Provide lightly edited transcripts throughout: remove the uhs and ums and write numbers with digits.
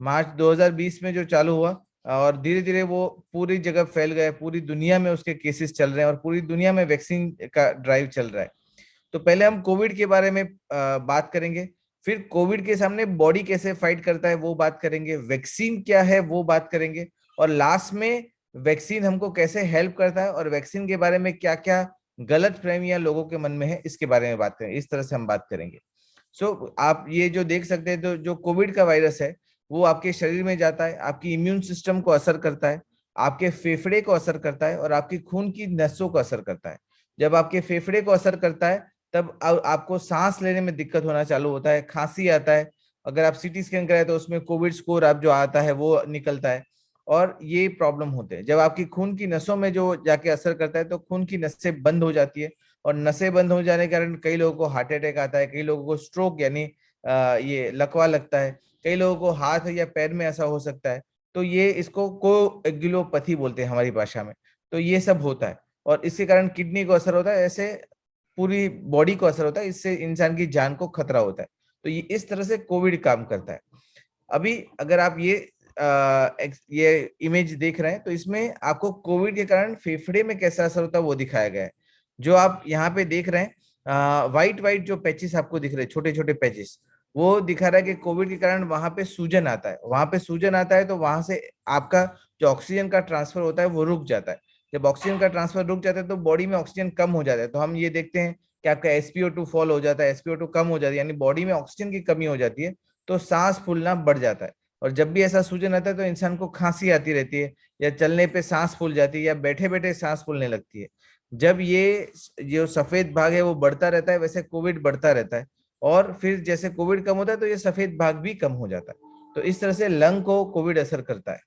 मार्च 2020 में जो चालू हुआ, और धीरे धीरे वो पूरी जगह फैल गया, पूरी दुनिया में उसके केसेस चल रहे हैं और पूरी दुनिया में वैक्सीन का ड्राइव चल रहा है। तो पहले हम कोविड के बारे में बात करेंगे, फिर कोविड के सामने बॉडी कैसे फाइट करता है वो बात करेंगे, वैक्सीन क्या है वो बात करेंगे, और लास्ट में वैक्सीन हमको कैसे हेल्प करता है और वैक्सीन के बारे में क्या क्या गलत फहमियां लोगों के मन में है इसके बारे में बात करेंगे। इस तरह से हम बात करेंगे। आप ये जो देख सकते हैं, तो जो कोविड का वायरस है वो आपके शरीर में जाता है, आपकी इम्यून सिस्टम को असर करता है, आपके फेफड़े को असर करता है और आपकी खून की नसों को असर करता है। जब आपके फेफड़े को असर करता है तब आपको सांस लेने में दिक्कत होना चालू होता है, खांसी आता है। अगर आप सीटी स्कैन कराए तो उसमें कोविड स्कोर आप जो आता है वो निकलता है, और ये प्रॉब्लम होते हैं। जब आपकी खून की नसों में जो जाके असर करता है तो खून की नसें बंद हो जाती है, और नसें बंद हो जाने के कारण कई लोगों को हार्ट अटैक आता है, कई लोगों को स्ट्रोक यानी ये लकवा लगता है, कई लोगों को हाथ या पैर में ऐसा हो सकता है। तो ये इसको कोएगुलोपैथी बोलते हैं हमारी भाषा में। तो ये सब होता है, और इसके कारण किडनी को असर होता है, ऐसे पूरी बॉडी को असर होता है, इससे इंसान की जान को खतरा होता है। तो ये इस तरह से कोविड काम करता है। अभी अगर आप ये इमेज देख रहे हैं तो इसमें आपको कोविड के कारण फेफड़े में कैसा असर होता है वो दिखाया गया है। जो आप यहाँ पे देख रहे हैं व्हाइट व्हाइट जो पैचेस आपको दिख रहे हैं, छोटे छोटे पैचेस, वो दिखा रहा है कि कोविड के कारण वहां पे सूजन आता है। वहां पे सूजन आता है तो वहां से आपका जो ऑक्सीजन का ट्रांसफर होता है वो रुक जाता है। जब ऑक्सीजन का ट्रांसफर रुक जाता है तो बॉडी में ऑक्सीजन कम हो जाता है। तो हम ये देखते हैं कि आपका एसपीओ2 फॉल हो जाता है, एसपीओ2 कम हो जाती है, यानी बॉडी में ऑक्सीजन की कमी हो जाती है, तो सांस फूलना बढ़ जाता है। और जब भी ऐसा सूजन आता है तो इंसान को खांसी आती रहती है, या चलने पे सांस फूल जाती है, या बैठे बैठे सांस फूलने लगती है। जब ये जो सफेद भाग है वो बढ़ता रहता है, वैसे कोविड बढ़ता रहता है, और फिर जैसे कोविड कम होता है तो ये सफेद भाग भी कम हो जाता है। तो इस तरह से लंग को कोविड असर करता है।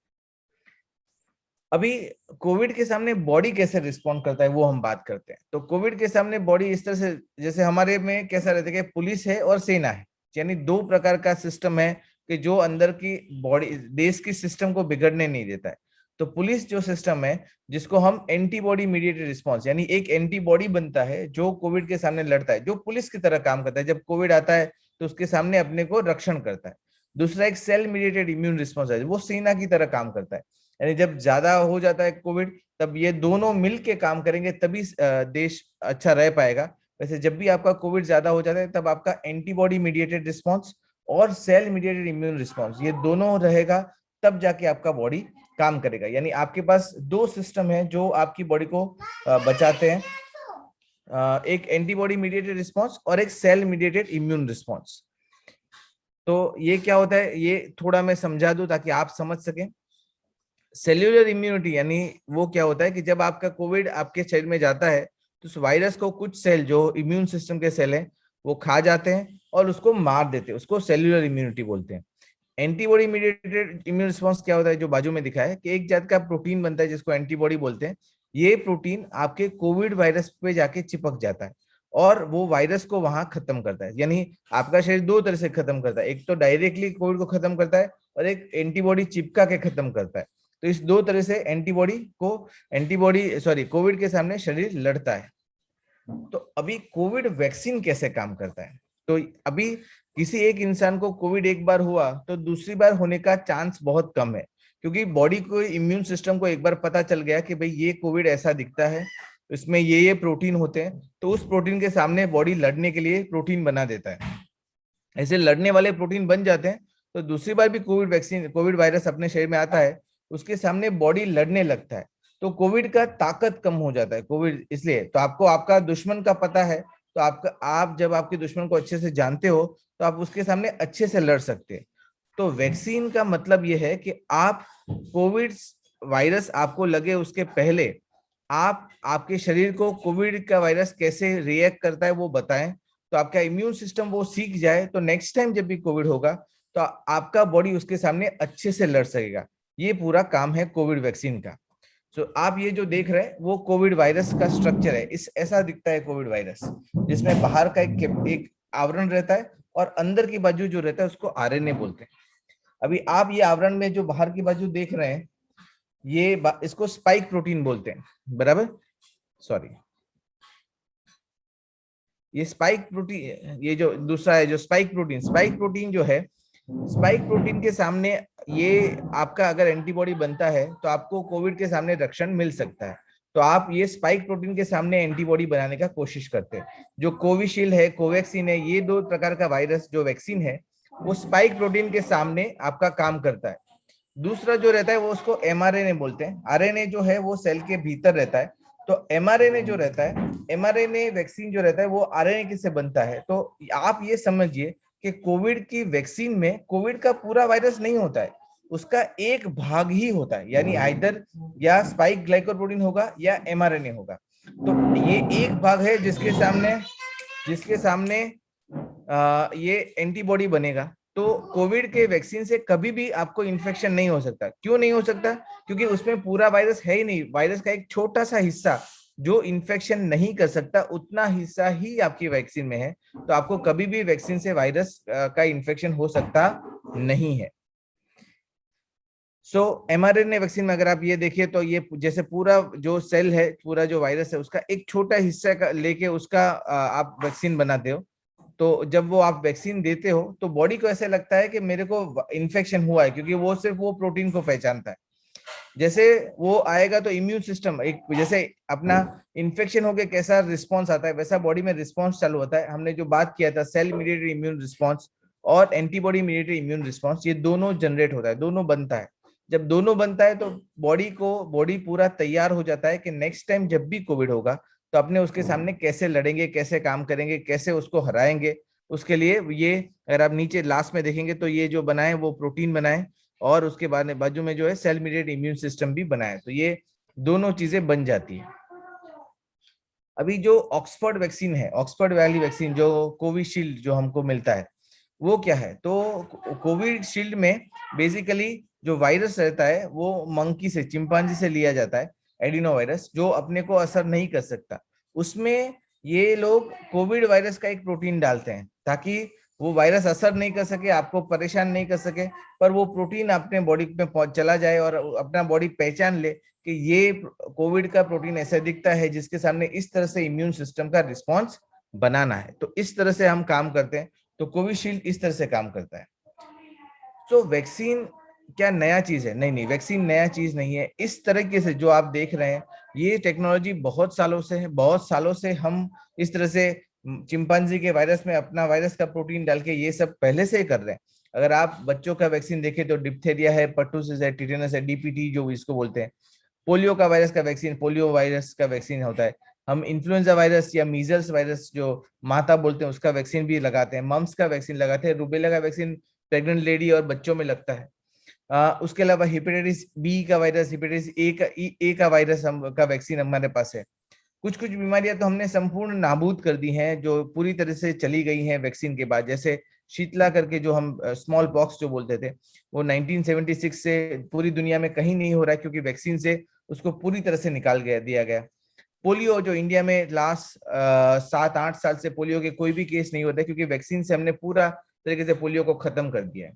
अभी कोविड के सामने बॉडी कैसे रिस्पॉन्ड करता है वो हम बात करते हैं। तो कोविड के सामने बॉडी इस तरह से, जैसे हमारे में कैसा रहता है कि पुलिस है और सेना है, यानी दो प्रकार का सिस्टम है कि जो अंदर की बॉडी देश की सिस्टम को बिगड़ने नहीं देता है। तो पुलिस जो सिस्टम है, जिसको हम एंटीबॉडी मीडिएटेड रिस्पॉन्स, यानी एक एंटीबॉडी बनता है जो कोविड के सामने लड़ता है, जो पुलिस की तरह काम करता है। जब कोविड आता है तो उसके सामने अपने को रक्षण करता है। दूसरा एक सेल मीडिएटेड इम्यून रिस्पॉन्स है, वो सेना की तरह काम करता है। यानी जब ज्यादा हो जाता है कोविड, तब ये दोनों मिल के काम करेंगे, तभी देश अच्छा रह पाएगा। वैसे जब भी आपका कोविड ज्यादा हो जाता है तब आपका एंटीबॉडी मीडिएटेड रिस्पॉन्स और सेल मीडिएटेड इम्यून रिस्पॉन्स ये दोनों रहेगा, तब जाके आपका बॉडी काम करेगा। यानी आपके पास दो सिस्टम है जो आपकी बॉडी को बचाते हैं, एक एंटीबॉडी मीडिएटेड रिस्पॉन्स और एक सेल मीडिएटेड इम्यून रिस्पॉन्स। तो ये क्या होता है ये थोड़ा मैं समझा दूं ताकि आप समझ सकें। सेल्यूलर इम्यूनिटी यानी वो क्या होता है कि जब आपका कोविड आपके शरीर में जाता है तो उस वायरस को कुछ सेल जो इम्यून सिस्टम के सेल हैं वो खा जाते हैं और उसको मार देते हैं, उसको सेल्यूलर इम्यूनिटी बोलते हैं। एंटीबॉडी मीडिएटेड इम्यून रिस्पॉन्स क्या होता है, जो बाजू में दिखा है कि एक जात का प्रोटीन बनता है जिसको एंटीबॉडी बोलते हैं। ये प्रोटीन आपके कोविड वायरस पे जाके चिपक जाता है और वो वायरस को वहां खत्म करता है। यानी आपका शरीर दो तरह से खत्म करता है, एक तो डायरेक्टली कोविड को खत्म करता है और एक एंटीबॉडी चिपका के खत्म करता है। तो इस दो तरह से कोविड के सामने शरीर लड़ता है। तो अभी कोविड वैक्सीन कैसे काम करता है, तो अभी किसी एक इंसान को कोविड एक बार हुआ तो दूसरी बार होने का चांस बहुत कम है, क्योंकि बॉडी को इम्यून सिस्टम को एक बार पता चल गया कि भाई ये कोविड ऐसा दिखता है, इसमें ये प्रोटीन होते हैं, तो उस प्रोटीन के सामने बॉडी लड़ने के लिए प्रोटीन बना देता है। ऐसे लड़ने वाले प्रोटीन बन जाते हैं तो दूसरी बार भी कोविड वायरस अपने शरीर में आता है, उसके सामने बॉडी लड़ने लगता है। तो कोविड का ताकत कम हो जाता है कोविड, इसलिए तो आपको आपका दुश्मन का पता है, तो आप जब आपके दुश्मन को अच्छे से जानते हो तो आप उसके सामने अच्छे से लड़ सकते हैं। तो वैक्सीन का मतलब यह है कि आप कोविड वायरस आपको लगे उसके पहले आप आपके शरीर को कोविड का वायरस कैसे रिएक्ट करता है वो बताएं, तो आपका इम्यून सिस्टम वो सीख जाए, तो नेक्स्ट टाइम जब भी कोविड होगा तो आपका बॉडी उसके सामने अच्छे से लड़ सकेगा। ये पूरा काम है कोविड वैक्सीन का। तो आप ये जो देख रहे हैं वो कोविड वायरस का स्ट्रक्चर है, इस ऐसा दिखता है कोविड वायरस, जिसमें बाहर का एक आवरण रहता है और अंदर की बाजू जो रहता है उसको आरएनए बोलते हैं। अभी आप ये आवरण में जो बाहर की बाजू देख रहे हैं इसको स्पाइक प्रोटीन बोलते हैं, बराबर। सॉरी, ये स्पाइक प्रोटीन, ये जो दूसरा है जो स्पाइक प्रोटीन जो है, स्पाइक प्रोटीन के सामने ये आपका अगर एंटीबॉडी बनता है तो आपको कोविड के सामने रक्षण मिल सकता है। तो आप ये स्पाइक प्रोटीन के सामने एंटीबॉडी बनाने का कोशिश करते हैं। जो कोविशील्ड है, कोवैक्सीन है, ये दो प्रकार का वायरस जो वैक्सीन है वो स्पाइक प्रोटीन के सामने आपका काम करता है। दूसरा जो रहता है वो उसको एमआरएनए बोलते हैं। आरएनए जो है वो सेल के भीतर रहता है। तो एमआरएनए जो रहता है, एमआरएनए वैक्सीन जो रहता है वो आरएनए से बनता है। तो आप ये समझिए कि कोविड की वैक्सीन में कोविड का पूरा वायरस नहीं होता है, उसका एक भाग ही होता है, यानी आइदर या स्पाइक ग्लाइकोप्रोटीन होगा या एमआरएनए होगा। तो ये एक भाग है जिसके सामने ये एंटीबॉडी बनेगा। तो कोविड के वैक्सीन से कभी भी आपको इन्फेक्शन नहीं हो सकता। क्यों नहीं हो सकता? क्योंकि उसमें पूरा वायरस है ही नहीं। वायरस का एक छोटा सा हिस्सा जो इन्फेक्शन नहीं कर सकता, उतना हिस्सा ही आपकी वैक्सीन में है। तो आपको कभी भी वैक्सीन से वायरस का इन्फेक्शन हो सकता नहीं है। एमआरएनए वैक्सीन में अगर आप ये देखिए तो ये जैसे पूरा जो सेल है, पूरा जो वायरस है, उसका एक छोटा हिस्सा का लेके उसका आप वैक्सीन बनाते हो। तो जब वो आप वैक्सीन देते हो तो बॉडी को ऐसे लगता है कि मेरे को इन्फेक्शन हुआ है, क्योंकि वो सिर्फ वो प्रोटीन को पहचानता है। जैसे वो आएगा तो इम्यून सिस्टम एक, जैसे अपना इन्फेक्शन होके कैसा रिस्पॉन्स आता है वैसा बॉडी में रिस्पॉन्स चालू होता है। हमने जो बात किया था सेल मीडिएटेड इम्यून रिस्पॉन्स और एंटीबॉडी मीडिएटेड इम्यून रिस्पॉन्स, ये दोनों जनरेट होता है, दोनों बनता है। जब दोनों बनता है तो बॉडी पूरा तैयार हो जाता है कि नेक्स्ट टाइम जब भी कोविड होगा तो अपने उसके सामने कैसे लड़ेंगे, कैसे काम करेंगे, कैसे उसको हराएंगे। उसके लिए ये, अगर आप नीचे लास्ट में देखेंगे तो ये जो बनाए वो प्रोटीन बनाए और उसके बाद बाजू में जो है सेल मीडिएटेड इम्यून सिस्टम भी बनाए। तो ये दोनों चीजें बन जाती है। अभी जो ऑक्सफोर्ड वैक्सीन है, ऑक्सफोर्ड वैली वैक्सीन जो कोविशील्ड जो हमको मिलता है, वो क्या है? तो कोविशील्ड में बेसिकली जो वायरस रहता है वो मंकी से, चिंपांजी से लिया जाता है, एडिनो वायरस, जो अपने को असर नहीं कर सकता। उसमें ये लोग कोविड वायरस का एक प्रोटीन डालते हैं ताकि वो वायरस असर नहीं कर सके, आपको परेशान नहीं कर सके, पर वो प्रोटीन अपने बॉडी में चला जाए और अपना बॉडी पहचान ले कि ये कोविड का प्रोटीन ऐसा दिखता है जिसके सामने इस तरह से इम्यून सिस्टम का रिस्पॉन्स बनाना है। तो इस तरह से हम काम करते हैं। तो कोविशील्ड इस तरह से काम करता है। तो वैक्सीन क्या नया चीज है? नहीं नहीं, वैक्सीन नया चीज नहीं है। इस तरीके से जो आप देख रहे हैं ये टेक्नोलॉजी बहुत सालों से है। बहुत सालों से हम इस तरह से चिंपांजी के वायरस में अपना वायरस का प्रोटीन डाल के ये सब पहले से ही कर रहे हैं। अगर आप बच्चों का वैक्सीन देखें तो डिप्थेरिया है, पर्टुसिस है, टिटेनस है, डीपीटी जो इसको बोलते हैं। पोलियो का वायरस का वैक्सीन, पोलियो वायरस का वैक्सीन होता है। हम इन्फ्लुएंजा वायरस या मीजल्स वायरस जो माता बोलते हैं उसका वैक्सीन भी लगाते हैं। मम्स का वैक्सीन लगाते हैं। रूबेला का वैक्सीन प्रेग्नेंट लेडी और बच्चों में लगता है। उसके अलावा हेपेटाइटिस बी का वायरस, हेपेटाइटिस ए का वायरस का वैक्सीन हमारे पास है। कुछ कुछ बीमारियां तो हमने संपूर्ण नाबूद कर दी हैं जो पूरी तरह से चली गई हैं वैक्सीन के बाद। जैसे शीतला करके जो हम स्मॉल पॉक्स जो बोलते थे, वो 1976 से पूरी दुनिया में कहीं नहीं हो रहा है, क्योंकि वैक्सीन से उसको पूरी तरह से निकाल दिया गया। पोलियो जो इंडिया में लास्ट 7-8 साल से पोलियो के कोई भी केस नहीं होता, क्योंकि वैक्सीन से हमने पूरा तरीके से पोलियो को खत्म कर दिया है।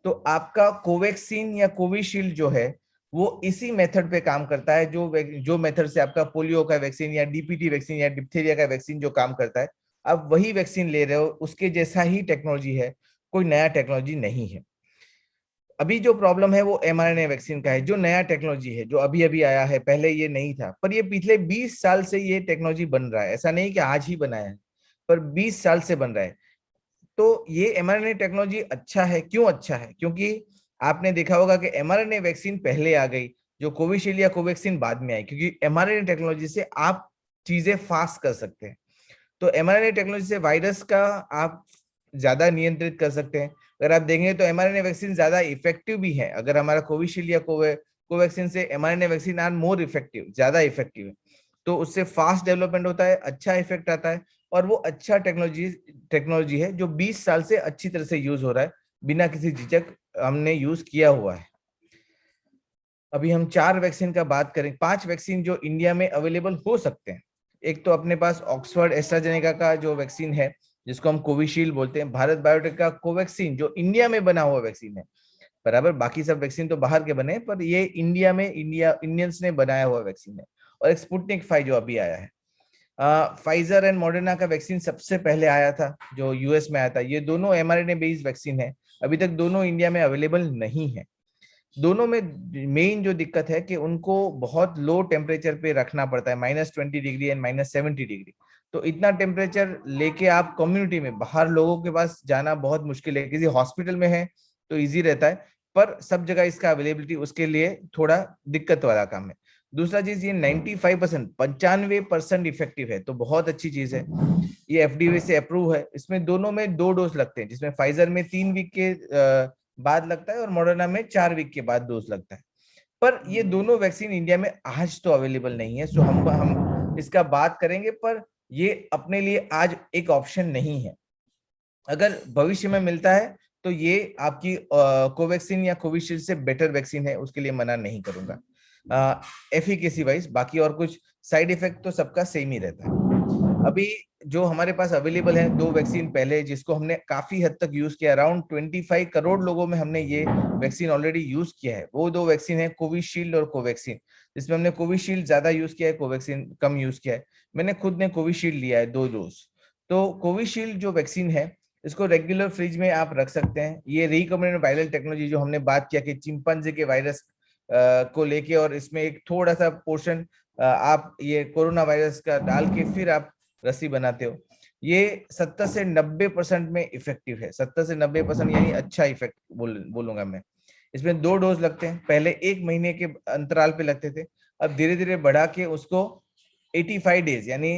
तो आपका कोवैक्सीन या कोविशील्ड जो है वो इसी मेथड पे काम करता है, जो मेथड से आपका पोलियो का वैक्सीन या डीपीटी वैक्सीन या डिप्थीरिया का वैक्सीन जो काम करता है, आप वही वैक्सीन ले रहे हो, उसके जैसा ही टेक्नोलॉजी है, कोई नया टेक्नोलॉजी नहीं है। अभी जो प्रॉब्लम है वो एमआरएनए वैक्सीन का है, जो नया टेक्नोलॉजी है, जो अभी अभी आया है, पहले ये नहीं था। पर ये पिछले 20 साल से ये टेक्नोलॉजी बन रहा है, ऐसा नहीं कि आज ही बनाया है, पर 20 साल से बन रहा है। तो ये एमआरएनए टेक्नोलॉजी अच्छा है। क्यों अच्छा है? क्योंकि आपने देखा होगा कि एमआरएनए वैक्सीन पहले आ गई, जो कोविशील्ड या कोवैक्सीन बाद में आई, क्योंकि एमआरएनए टेक्नोलॉजी से आप चीजें फास्ट कर सकते हैं। तो एमआरएनए टेक्नोलॉजी से वायरस का आप ज्यादा नियंत्रित कर सकते हैं। अगर आप देखेंगे तो एमआरएनए वैक्सीन ज्यादा इफेक्टिव भी है। अगर हमारा कोविशील्ड या कोवैक्सीन से mRNA vaccine are more effective, ज्यादा इफेक्टिव है। तो उससे फास्ट डेवलपमेंट होता है, अच्छा इफेक्ट आता है, और वो अच्छा टेक्नोलॉजी है जो 20 साल से अच्छी तरह से यूज हो रहा है, बिना किसी झिझक हमने यूज किया हुआ है। अभी हम 4 वैक्सीन का बात करें, 5 वैक्सीन जो इंडिया में अवेलेबल हो सकते हैं। एक तो अपने पास ऑक्सफोर्ड एस्ट्राजेनेका का जो वैक्सीन है, जिसको हम कोविशील्ड बोलते हैं। भारत बायोटेक का कोवैक्सीन जो इंडिया में बना हुआ वैक्सीन है, बराबर बाकी सब वैक्सीन तो बाहर के बने, पर ये इंडिया में इंडियंस ने बनाया हुआ वैक्सीन है। और एक स्पुतनिक 5 जो अभी आया है। फाइजर एंड मॉडर्ना का वैक्सीन सबसे पहले आया था, जो यूएस में आया था। ये दोनों एमआरएनए बेस्ड वैक्सीन है। अभी तक दोनों इंडिया में अवेलेबल नहीं है। दोनों में मेन जो दिक्कत है कि उनको बहुत लो टेम्परेचर पे रखना पड़ता है, -20 डिग्री एंड -70 डिग्री। तो इतना टेम्परेचर लेके आप कम्युनिटी में बाहर लोगों के पास जाना बहुत मुश्किल है। किसी हॉस्पिटल में है तो इजी रहता है, पर सब जगह इसका अवेलेबिलिटी उसके लिए थोड़ा दिक्कत वाला काम है। दूसरा चीज, ये 95%, 95% इफेक्टिव है, तो बहुत अच्छी चीज है। ये एफडीए से अप्रूव है। इसमें दोनों में 2 डोज लगते हैं, जिसमें फाइजर में 3 वीक के बाद लगता है और मॉडर्ना में 4 वीक के बाद डोज लगता है। पर ये दोनों वैक्सीन इंडिया में आज तो अवेलेबल नहीं है, सो हम इसका बात करेंगे, पर ये अपने लिए आज एक ऑप्शन नहीं है। अगर भविष्य में मिलता है तो ये आपकी कोवैक्सीन या कोविशील्ड से बेटर वैक्सीन है, उसके लिए मना नहीं करूंगा एफिकेसी वाइज। बाकी और कुछ साइड इफेक्ट तो सबका सेम ही रहता है। अभी जो हमारे पास अवेलेबल है 2 वैक्सीन पहले, जिसको हमने काफी हद तक यूज किया, अराउंड 25 करोड़ लोगों में हमने ये वैक्सीन ऑलरेडी यूज किया है। वो 2 वैक्सीन है कोविशील्ड और कोवैक्सीन, जिसमें हमने कोविशील्ड ज्यादा यूज किया है, कोवैक्सीन कम यूज किया है। मैंने खुद ने कोविशील्ड लिया है 2 डोज। तो कोविशील्ड जो वैक्सीन है, इसको रेगुलर फ्रिज में आप रख सकते हैं। ये रिकॉम्बिनेंट वायरल टेक्नोलॉजी जो हमने बात किया कि चिंपैंजी के वायरस को लेके, और इसमें एक थोड़ा सा पोर्शन आप ये कोरोना वायरस का डाल के फिर आप रस्सी बनाते हो, ये 70 से 90% में इफेक्टिव है। 70 से 90% यानी अच्छा इफेक्ट बोलूंगा मैं। इसमें 2 डोज लगते हैं, पहले 1 महीने के अंतराल पे लगते थे, अब धीरे धीरे बढ़ा के उसको 85 डेज यानी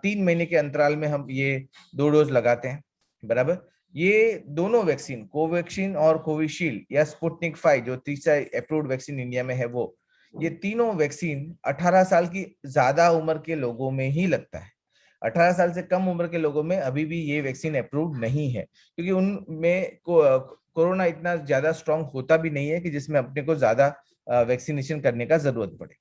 3 महीने के अंतराल में हम ये 2 डोज लगाते हैं, बराबर। ये दोनों वैक्सीन, कोवैक्सीन और कोविशील्ड या स्पुतनिक 5 जो तीसरा अप्रूव्ड वैक्सीन इंडिया में है, वो ये तीनों वैक्सीन 18 साल की ज्यादा उम्र के लोगों में ही लगता है। 18 साल से कम उम्र के लोगों में अभी भी ये वैक्सीन अप्रूव्ड नहीं है, क्योंकि उनमें कोरोना इतना ज्यादा स्ट्रांग होता भी नहीं है कि जिसमें अपने को ज्यादा वैक्सीनेशन करने का जरूरत पड़े।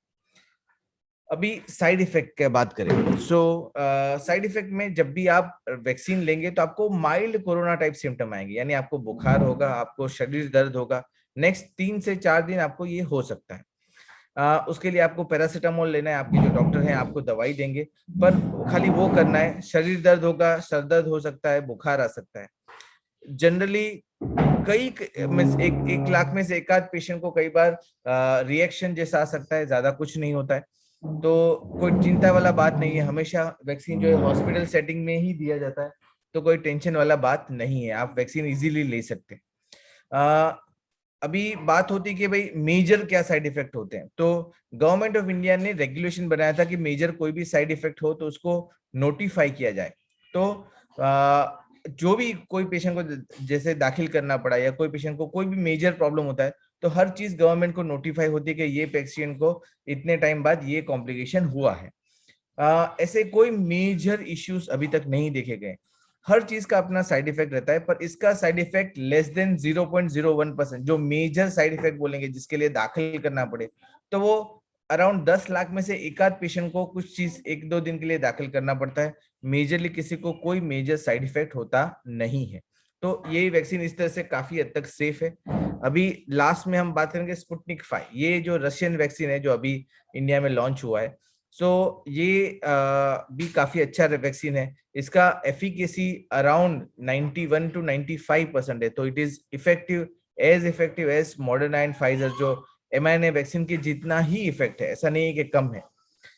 अभी साइड इफेक्ट की बात करें, सो साइड इफेक्ट में जब भी आप वैक्सीन लेंगे तो आपको माइल्ड कोरोना टाइप सिम्टम आएंगे, यानी आपको बुखार होगा, आपको शरीर दर्द होगा, नेक्स्ट 3 से 4 दिन आपको ये हो सकता है। उसके लिए आपको पैरासीटामोल लेना है, आपके जो डॉक्टर हैं आपको दवाई देंगे, पर खाली वो करना है। शरीर दर्द होगा, सर दर्द हो सकता है, बुखार आ सकता है। जनरली कई एक लाख में से एक आध पेशेंट को कई बार रिएक्शन जैसा आ सकता है, ज्यादा कुछ नहीं होता है, तो कोई चिंता वाला बात नहीं है। हमेशा वैक्सीन जो है हॉस्पिटल सेटिंग में ही दिया जाता है, तो कोई टेंशन वाला बात नहीं है, आप वैक्सीन इजीली ले सकते हैं। अभी बात होती है कि भाई मेजर क्या साइड इफेक्ट होते हैं, तो गवर्नमेंट ऑफ इंडिया ने रेगुलेशन बनाया था कि मेजर कोई भी साइड इफेक्ट हो तो उसको नोटिफाई किया जाए। तो जो भी कोई पेशेंट को जैसे दाखिल करना पड़ा या कोई पेशेंट को कोई भी मेजर प्रॉब्लम होता है, तो हर चीज गवर्नमेंट को नोटिफाई होती है कि ये पेशेंट को इतने टाइम बाद ये कॉम्प्लिकेशन हुआ है। ऐसे कोई मेजर इश्यूज अभी तक नहीं देखे गए। हर चीज का अपना साइड इफेक्ट रहता है, पर इसका साइड इफेक्ट लेस देन 0.01%। जो मेजर साइड इफेक्ट बोलेंगे जिसके लिए दाखिल करना पड़े, तो वो अराउंड 10 लाख में से एक आध पेशेंट को कुछ चीज 1-2 दिन के लिए दाखिल करना पड़ता है। मेजरली किसी को कोई मेजर साइड इफेक्ट होता नहीं है। तो ये वैक्सीन इस तरह से काफी हद तक सेफ है। अभी लास्ट में हम बात करेंगे स्पुतनिक 5, ये जो रशियन वैक्सीन है जो अभी इंडिया में लॉन्च हुआ है। सो ये भी काफी अच्छा वैक्सीन है। इसका एफिकेसी अराउंड 91 to 95% है, तो it is effective as Moderna and Pfizer जो mRNA वैक्सीन के जितना ही इफेक्ट है, ऐसा नहीं है कि कम है।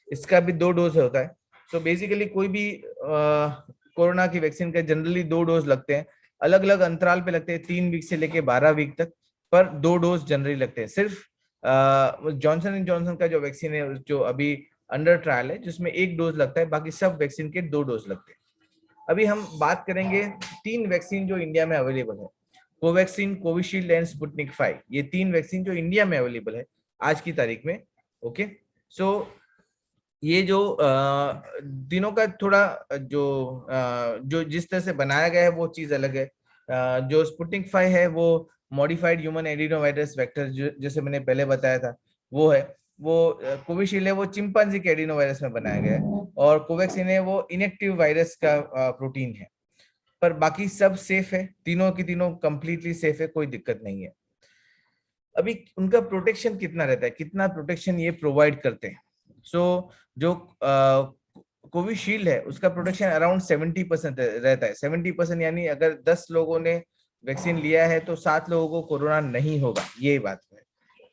इसका भी 2 डोज होता है। सो बेसिकली कोई भी कोरोना की वैक्सीन का जनरली 2 डोज लगते हैं, अलग अलग अंतराल पे लगते हैं, 3 वीक से लेके 12 वीक तक, पर 2 डोज जनरली लगते हैं। सिर्फ जॉनसन एंड जॉनसन का जो वैक्सीन है जो अभी अंडर ट्रायल है, जिसमें 1 डोज लगता है, बाकी सब वैक्सीन के 2 डोज लगते हैं। अभी हम बात करेंगे 3 वैक्सीन जो इंडिया में अवेलेबल है, कोवैक्सीन, कोविशील्ड एंड स्पुतनिक 5। ये 3 वैक्सीन जो इंडिया में अवेलेबल है आज की तारीख में। ओके, सो ये जो तीनों का थोड़ा जो जिस तरह से बनाया गया है वो चीज अलग है। जो स्पुतनिक 5 है वो मॉडिफाइड ह्यूमन एडिनोवायरस वेक्टर, जैसे मैंने पहले बताया था वो है। वो कोविशील्ड है वो चिंपांजी के एडिनोवायरस में बनाया गया है, और कोवैक्सीन है वो इनएक्टिव वायरस का प्रोटीन है। पर बाकी सब सेफ है, तीनों की तीनों कंप्लीटली सेफ है, कोई दिक्कत नहीं है। अभी उनका प्रोटेक्शन कितना रहता है, कितना प्रोटेक्शन ये प्रोवाइड करते हैं। सो जो कोविशील्ड है उसका प्रोटेक्शन अराउंड 70% रहता है। 70% यानी अगर 10 लोगों ने वैक्सीन लिया है तो 7 लोगों को कोरोना नहीं होगा, ये बात है।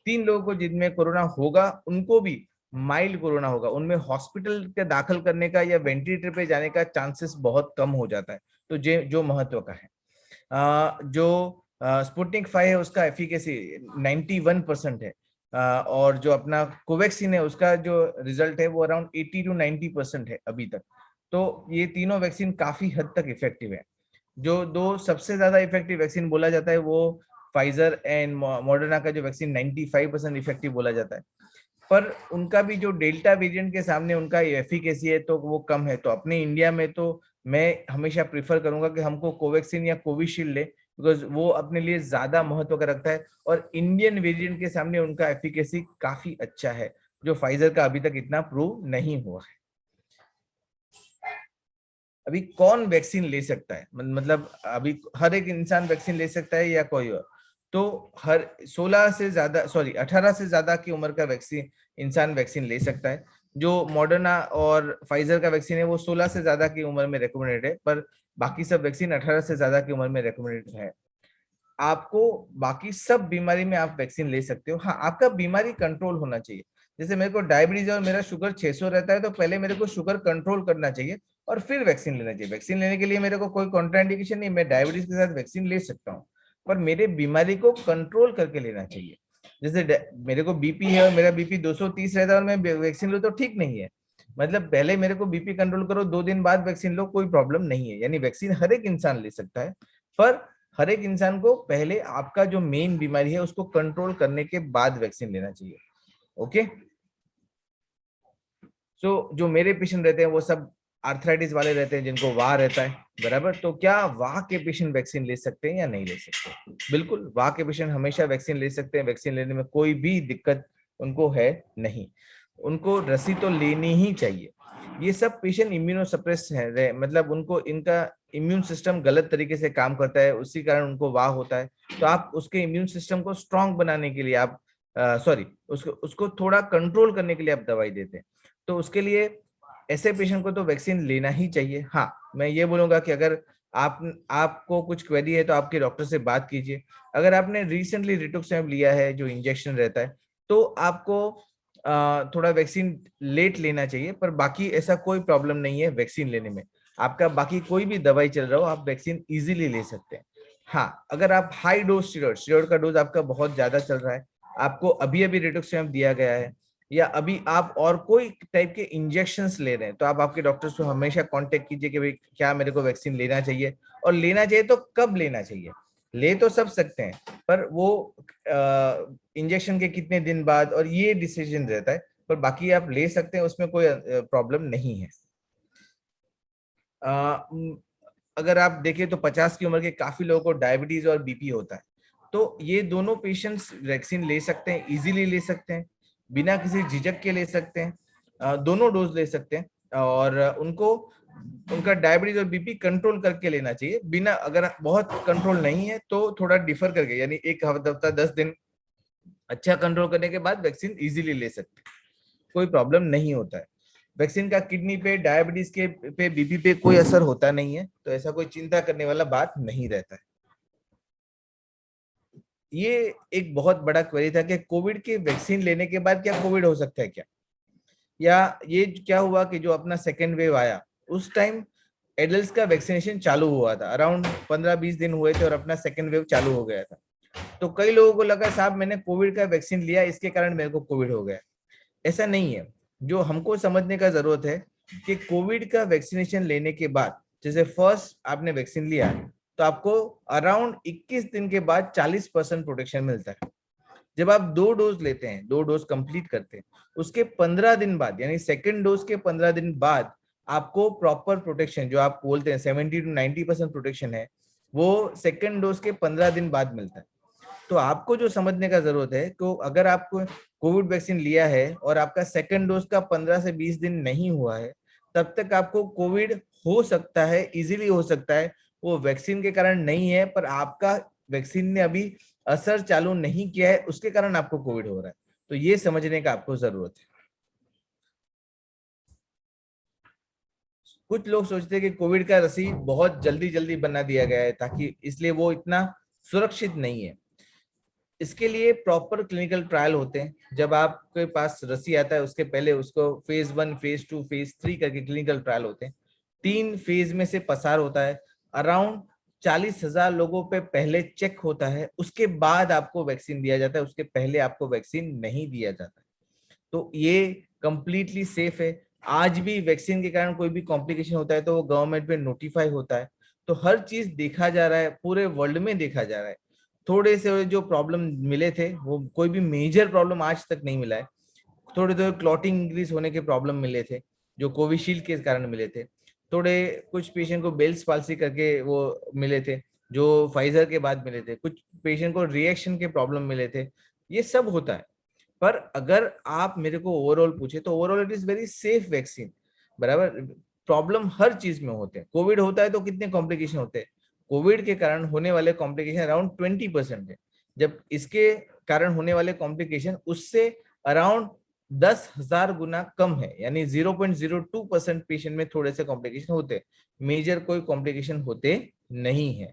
3 लोगों को जिनमें कोरोना होगा उनको भी माइल्ड कोरोना होगा, उनमें हॉस्पिटल के दाखिल करने का या वेंटिलेटर पे जाने का चांसेस बहुत कम हो जाता है। तो जो महत्व का है, जो स्पुतनिक 5 है उसका एफिकेसी 91% है, और जो अपना कोवैक्सीन है उसका जो रिजल्ट है वो अराउंड 80 to 90% है अभी तक। तो ये तीनों वैक्सीन काफी हद तक इफेक्टिव है। जो दो सबसे ज्यादा इफेक्टिव वैक्सीन बोला जाता है वो फाइजर एंड मॉडर्ना का जो वैक्सीन 95% इफेक्टिव बोला जाता है, पर उनका भी जो डेल्टा वेरिएंट के सामने उनका एफिकेसी है तो वो कम है। तो अपने इंडिया में तो मैं हमेशा प्रिफर करूंगा कि हमको कोवैक्सीन या कोविशील्ड ले, बिकॉज वो अपने लिए ज्यादा महत्व का रखता है और इंडियन वेरिएंट के सामने उनका एफिकेसी काफी अच्छा है, जो फाइजर का अभी तक इतना प्रूव नहीं हुआ है। अभी कौन वैक्सीन ले सकता है, मतलब अभी हर एक इंसान वैक्सीन ले सकता है या कोई और? तो हर 16 से ज्यादा, सॉरी 18 से ज्यादा की उम्र का वैक्सीन इंसान वैक्सीन ले सकता है। जो मॉडर्ना और फाइजर का वैक्सीन है वो 16 से ज्यादा की उम्र में रिकमेंडेड है, पर बाकी सब वैक्सीन 18 से ज्यादा की उम्र में रिकमेंडेड है। आपको बाकी सब बीमारी में आप वैक्सीन ले सकते हो। हाँ, आपका बीमारी कंट्रोल होना चाहिए। जैसे मेरे को डायबिटीज और मेरा शुगर 600 रहता है तो पहले मेरे को शुगर कंट्रोल करना चाहिए और फिर वैक्सीन लेना चाहिए। वैक्सीन लेने के लिए मेरे को कोई कॉन्ट्राइंडिकेशन नहीं, मैं डायबिटीज के साथ वैक्सीन ले सकता हूँ, पर मेरे बीमारी को कंट्रोल करके लेना चाहिए। जैसे मेरे को बीपी है और मेरा बीपी 230 रहता है और मैं वैक्सीन लूँ तो ठीक नहीं है। मतलब पहले मेरे को बीपी कंट्रोल करो, 2 दिन बाद वैक्सीन लो, कोई प्रॉब्लम नहीं है। यानी वैक्सीन हर एक इंसान ले सकता है, पर हर एक इंसान को पहले आपका जो मेन बीमारी है उसको कंट्रोल करने के बाद वैक्सीन लेना चाहिए। ओके, सो जो मेरे पेशेंट रहते हैं वो सब आर्थराइटिस वाले रहते हैं, जिनको वाह रहता है, बराबर। तो क्या वाह के पेशेंट वैक्सीन ले सकते हैं या नहीं ले सकते? बिल्कुल, वाह के पेशेंट हमेशा वैक्सीन ले सकते हैं। वैक्सीन लेने में कोई भी दिक्कत उनको है नहीं, उनको रसी तो लेनी ही चाहिए। ये सब पेशेंट इम्यूनोसप्रेस है, मतलब उनको इनका इम्यून सिस्टम गलत तरीके से काम करता है, उसी कारण उनको वाह होता है। तो आप उसके इम्यून सिस्टम को स्ट्रांग बनाने के लिए आप सॉरी उसको उसको थोड़ा कंट्रोल करने के लिए आप दवाई देते हैं। तो उसके लिए ऐसे पेशेंट को तो वैक्सीन लेना ही चाहिए। हाँ, मैं ये बोलूंगा कि अगर आपको कुछ क्वेरी है तो आपके डॉक्टर से बात कीजिए। अगर आपने रिसेंटली रिटुक्सेमैब लिया है जो इंजेक्शन रहता है, तो आपको थोड़ा वैक्सीन लेट लेना चाहिए, पर बाकी ऐसा कोई प्रॉब्लम नहीं है वैक्सीन लेने में। आपका बाकी कोई भी दवाई चल रहा हो आप वैक्सीन इजीली ले सकते हैं। हाँ, अगर आप हाई डोज स्टेरॉइड का डोज आपका बहुत ज्यादा चल रहा है, आपको अभी अभी रिटुक्सेमैब दिया गया है, या अभी आप और कोई टाइप के इंजेक्शंस ले रहे हैं, तो आप आपके डॉक्टर से हमेशा कांटेक्ट कीजिए कि भाई क्या मेरे को वैक्सीन लेना चाहिए, और लेना चाहिए तो कब लेना चाहिए। ले तो सब सकते हैं, पर वो इंजेक्शन के कितने दिन बाद और ये डिसीजन रहता है, पर बाकी आप ले सकते हैं, उसमें कोई प्रॉब्लम नहीं है। अगर आप देखें तो 50 की उम्र के काफी लोगों को डायबिटीज और बीपी होता है, तो ये दोनों पेशेंट्स वैक्सीन ले सकते हैं, इजीली ले सकते हैं, बिना किसी झिझक के ले सकते हैं, दोनों डोज ले सकते हैं, और उनको उनका डायबिटीज और बीपी कंट्रोल करके लेना चाहिए। बिना, अगर बहुत कंट्रोल नहीं है तो थोड़ा डिफर करके, यानी एक हफ्ता 10 दिन अच्छा कंट्रोल करने के बाद वैक्सीन इजीली ले सकते हैं, कोई प्रॉब्लम नहीं होता है। वैक्सीन का किडनी पे, डायबिटीज के पे, बीपी पे कोई असर होता नहीं है, तो ऐसा कोई चिंता करने वाला बात नहीं रहता है। ये एक बहुत बड़ा क्वेरी था कि कोविड के वैक्सीन लेने के बाद क्या कोविड हो सकता है क्या, या ये क्या हुआ कि जो अपना सेकेंड वेव आया उस टाइम एडल्ट्स का वैक्सीनेशन चालू हुआ था, अराउंड 15-20 दिन हुए थे और अपना सेकेंड वेव चालू हो गया था। तो कई लोगों को लगा साहब मैंने कोविड का वैक्सीन लिया इसके कारण मेरे को कोविड हो गया। ऐसा नहीं है। जो हमको समझने का जरूरत है कि कोविड का वैक्सीनेशन लेने के बाद, जैसे फर्स्ट आपने वैक्सीन लिया तो आपको अराउंड 21 दिन के बाद 40% प्रोटेक्शन मिलता है। जब आप 2 डोज लेते हैं, 2 डोज कंप्लीट करते हैं, उसके 15 दिन बाद, यानी सेकेंड डोज के 15 दिन बाद आपको प्रॉपर प्रोटेक्शन, जो आप बोलते हैं 70 to 90% प्रोटेक्शन है, वो सेकेंड डोज के 15 दिन बाद मिलता है। तो आपको जो समझने का जरूरत है, तो अगर आपको कोविड वैक्सीन लिया है और आपका सेकेंड डोज का 15 से 20 दिन नहीं हुआ है, तब तक आपको कोविड हो सकता है, इजीली हो सकता है। वो वैक्सीन के कारण नहीं है, पर आपका वैक्सीन ने अभी असर चालू नहीं किया है, उसके कारण आपको कोविड हो रहा है। तो ये समझने का आपको जरूरत है। कुछ लोग सोचते हैं कि कोविड का रसी बहुत जल्दी जल्दी बना दिया गया है ताकि, इसलिए वो इतना सुरक्षित नहीं है। इसके लिए प्रॉपर क्लिनिकल ट्रायल होते हैं। जब आपके पास रसी आता है उसके पहले उसको फेज 1, फेज 2, फेज 3 करके क्लिनिकल ट्रायल होते हैं। 3 फेज में से पसार होता है। अराउंड 40,000 लोगों पे पहले चेक होता है, उसके बाद आपको वैक्सीन दिया जाता है, उसके पहले आपको वैक्सीन नहीं दिया जाता। तो ये कंप्लीटली सेफ है। आज भी वैक्सीन के कारण कोई भी कॉम्प्लिकेशन होता है तो वो गवर्नमेंट में नोटिफाई होता है। तो हर चीज देखा जा रहा है, पूरे वर्ल्ड में देखा जा रहा है। थोड़े से जो प्रॉब्लम मिले थे वो कोई भी मेजर प्रॉब्लम आज तक नहीं मिला है। थोड़े थोड़े क्लॉटिंग इंक्रीज होने के प्रॉब्लम मिले थे जो कोविशील्ड के कारण मिले थे। थोड़े कुछ पेशेंट को बेल्स पाल्सी करके वो मिले थे जो फाइजर के बाद मिले थे। कुछ पेशेंट को रिएक्शन के प्रॉब्लम मिले थे। ये सब होता है। पर अगर आप मेरे को ओवरऑल पूछे तो overall it is very safe vaccine. बराबर। प्रॉब्लम हर चीज में होते हैं। कोविड होता है तो कितने कॉम्प्लिकेशन होते हैं? कोविड के कारण होने वाले कॉम्प्लिकेशन अराउंड 20% है। जब इसके कारण होने वाले कॉम्प्लिकेशन उससे अराउंड 10,000 गुना कम है, यानी 0.02% पेशेंट में थोड़े से कॉम्प्लिकेशन होते हैं। मेजर कोई कॉम्प्लिकेशन होते नहीं है।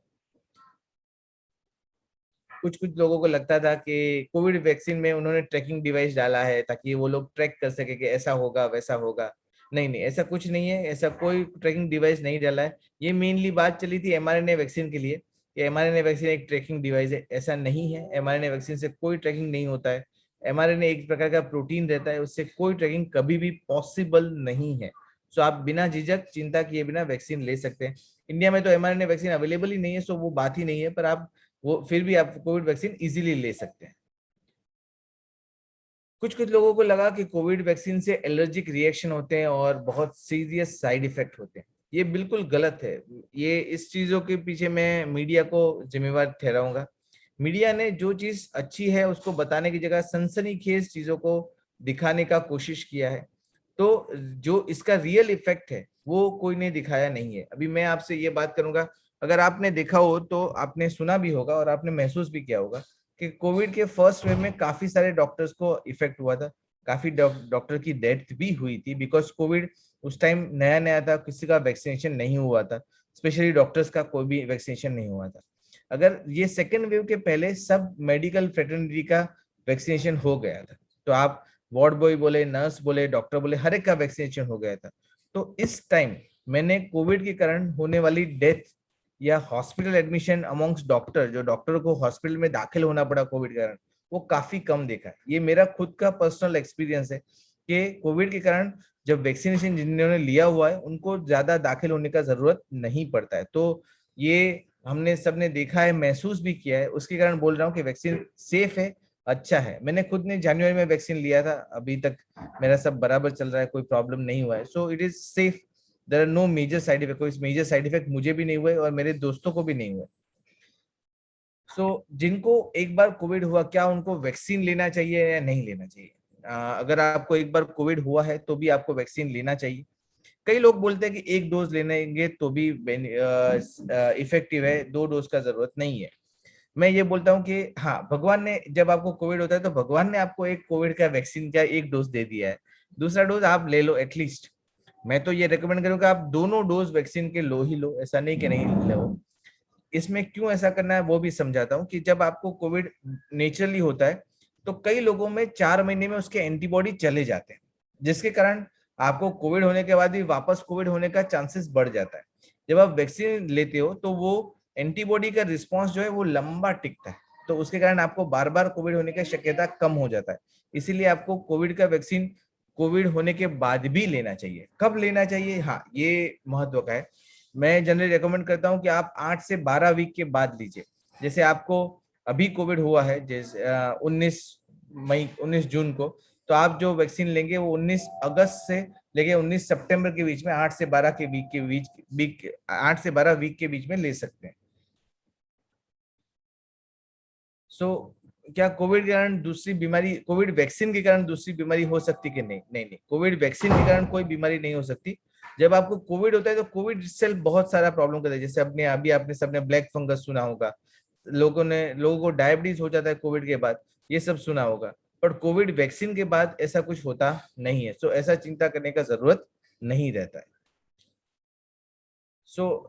कुछ कुछ लोगों को लगता था कि कोविड वैक्सीन में उन्होंने ट्रैकिंग डिवाइस डाला है ताकि वो लोग ट्रैक कर सके कि ऐसा होगा वैसा होगा। नहीं नहीं, ऐसा कुछ नहीं है। ऐसा कोई ट्रैकिंग डिवाइस नहीं डाला है। ये मेनली बात चली थी एमआरएनए वैक्सीन के लिए कि एमआरएनए वैक्सीन एक ट्रैकिंग डिवाइस है। ऐसा नहीं है, एमआरएनए वैक्सीन से कोई ट्रैकिंग नहीं होता है। एमआरएनए एक प्रकार का प्रोटीन रहता है, उससे कोई ट्रैकिंग कभी भी पॉसिबल नहीं है। सो आप बिना झिझक चिंता किए बिना वैक्सीन ले सकते हैं। इंडिया में तो एमआरएनए वैक्सीन अवेलेबल ही नहीं है, सो वो बात ही नहीं है। पर आप वो फिर भी आप कोविड वैक्सीन इजीली ले सकते हैं। कुछ कुछ लोगों को लगा कि कोविड वैक्सीन से एलर्जिक रिएक्शन होते हैं और बहुत सीरियस साइड इफेक्ट होते हैं। ये बिल्कुल गलत है। ये इस चीजों के पीछे मैं मीडिया को जिम्मेवार ठहराऊंगा। मीडिया ने जो चीज अच्छी है उसको बताने की जगह सनसनीखेज चीजों को दिखाने का कोशिश किया है। तो जो इसका रियल इफेक्ट है वो कोई ने दिखाया नहीं है। अभी मैं आपसे ये बात करूंगा, अगर आपने देखा हो तो आपने सुना भी होगा और आपने महसूस भी किया होगा कि कोविड के फर्स्ट वेव में काफी सारे डॉक्टर्स को इफेक्ट हुआ था। काफी डॉक्टर की डेथ भी हुई थी बिकॉज कोविड उस टाइम नया नया था, किसी का वैक्सीनेशन नहीं हुआ था। स्पेशली डॉक्टर्स का कोई भी वैक्सीनेशन नहीं हुआ था। अगर ये सेकेंड वेव के पहले सब मेडिकल फ्रेटर्निटी का वैक्सीनेशन हो गया था। तो आप वार्ड बॉय बोले, नर्स बोले, डॉक्टर बोले, हर एक का वैक्सीनेशन हो गया था। तो इस टाइम मैंने कोविड के कारण होने वाली डेथ या हॉस्पिटल एडमिशन अमॉन्ग्स डॉक्टर, जो डॉक्टर को हॉस्पिटल में दाखिल होना पड़ा कोविड के कारण, वो काफी कम देखा है। ये मेरा खुद का पर्सनल एक्सपीरियंस है कि कोविड के कारण जब वैक्सीनेशन जिन्होंने लिया हुआ है उनको ज्यादा दाखिल होने का जरूरत नहीं पड़ता है। तो ये हमने सबने देखा है, महसूस भी किया है। उसके कारण बोल रहा हूँ कि वैक्सीन सेफ है, अच्छा है। मैंने खुद ने जनवरी में वैक्सीन लिया था, अभी तक मेरा सब बराबर चल रहा है, कोई प्रॉब्लम नहीं हुआ है। So it is safe. There are no major side effect. कोई मेजर साइड इफेक्ट मुझे भी नहीं हुए और मेरे दोस्तों को भी नहीं हुए। सो जिनको एक बार कोविड हुआ, क्या उनको वैक्सीन लेना चाहिए या नहीं लेना चाहिए? अगर आपको एक बार कोविड हुआ है तो भी आपको वैक्सीन लेना चाहिए। कई लोग बोलते हैं कि एक डोज लेंगे तो भी इफेक्टिव है, 2 डोज का जरूरत नहीं है। मैं ये बोलता हूँ कि हाँ, भगवान ने जब आपको कोविड होता है तो भगवान ने आपको एक कोविड का वैक्सीन का एक डोज दे दिया है। दूसरा डोज आप ले लो एटलीस्ट। मैं तो ये रेकमेंड करूंगा आप दोनों डोज वैक्सीन के लो ही लो, ऐसा नहीं कि नहीं लो। इसमें क्यों ऐसा करना है वो भी समझाता हूँ कि जब आपको कोविड नेचुरली होता है तो कई लोगों में 4 महीने में उसके एंटीबॉडी चले जाते हैं, जिसके कारण आपको कोविड होने के बाद भी वापस कोविड होने का चांसेस बढ़ जाता है। जब आप वैक्सीन लेते हो तो वो एंटीबॉडी का रिस्पॉन्स जो है वो लंबा टिकता है। तो उसके कारण आपको बार बार कोविड होने की शक्यता कम हो जाता है। इसीलिए आपको कोविड का वैक्सीन कोविड होने के बाद भी लेना चाहिए। कब लेना चाहिए, हाँ, ये महत्व का है। मैं जनरली रेकमेंड करता हूँ कि आप 8 से 12 वीक के बाद लीजिए। जैसे आपको अभी कोविड हुआ है, जैसे 19 जून को, तो आप जो वैक्सीन लेंगे वो 19 अगस्त से लेके 19 सितंबर के बीच में 8 से 12 वीक के बीच में ले सकते हैं। सो क्या कोविड के कारण दूसरी बीमारी, कोविड वैक्सीन के कारण दूसरी बीमारी हो सकती कि नहीं? नहीं नहीं, कोविड वैक्सीन के कारण कोई बीमारी नहीं हो सकती। जब आपको कोविड होता है तो कोविड सेल बहुत सारा प्रॉब्लम करता है। जैसे अपने अभी आपने सबने ब्लैक फंगस सुना होगा, लोगों को डायबिटीज हो जाता है कोविड के बाद, ये सब सुना होगा। पर कोविड वैक्सीन के बाद ऐसा कुछ होता नहीं है। सो ऐसा चिंता करने का जरूरत नहीं रहता है। सो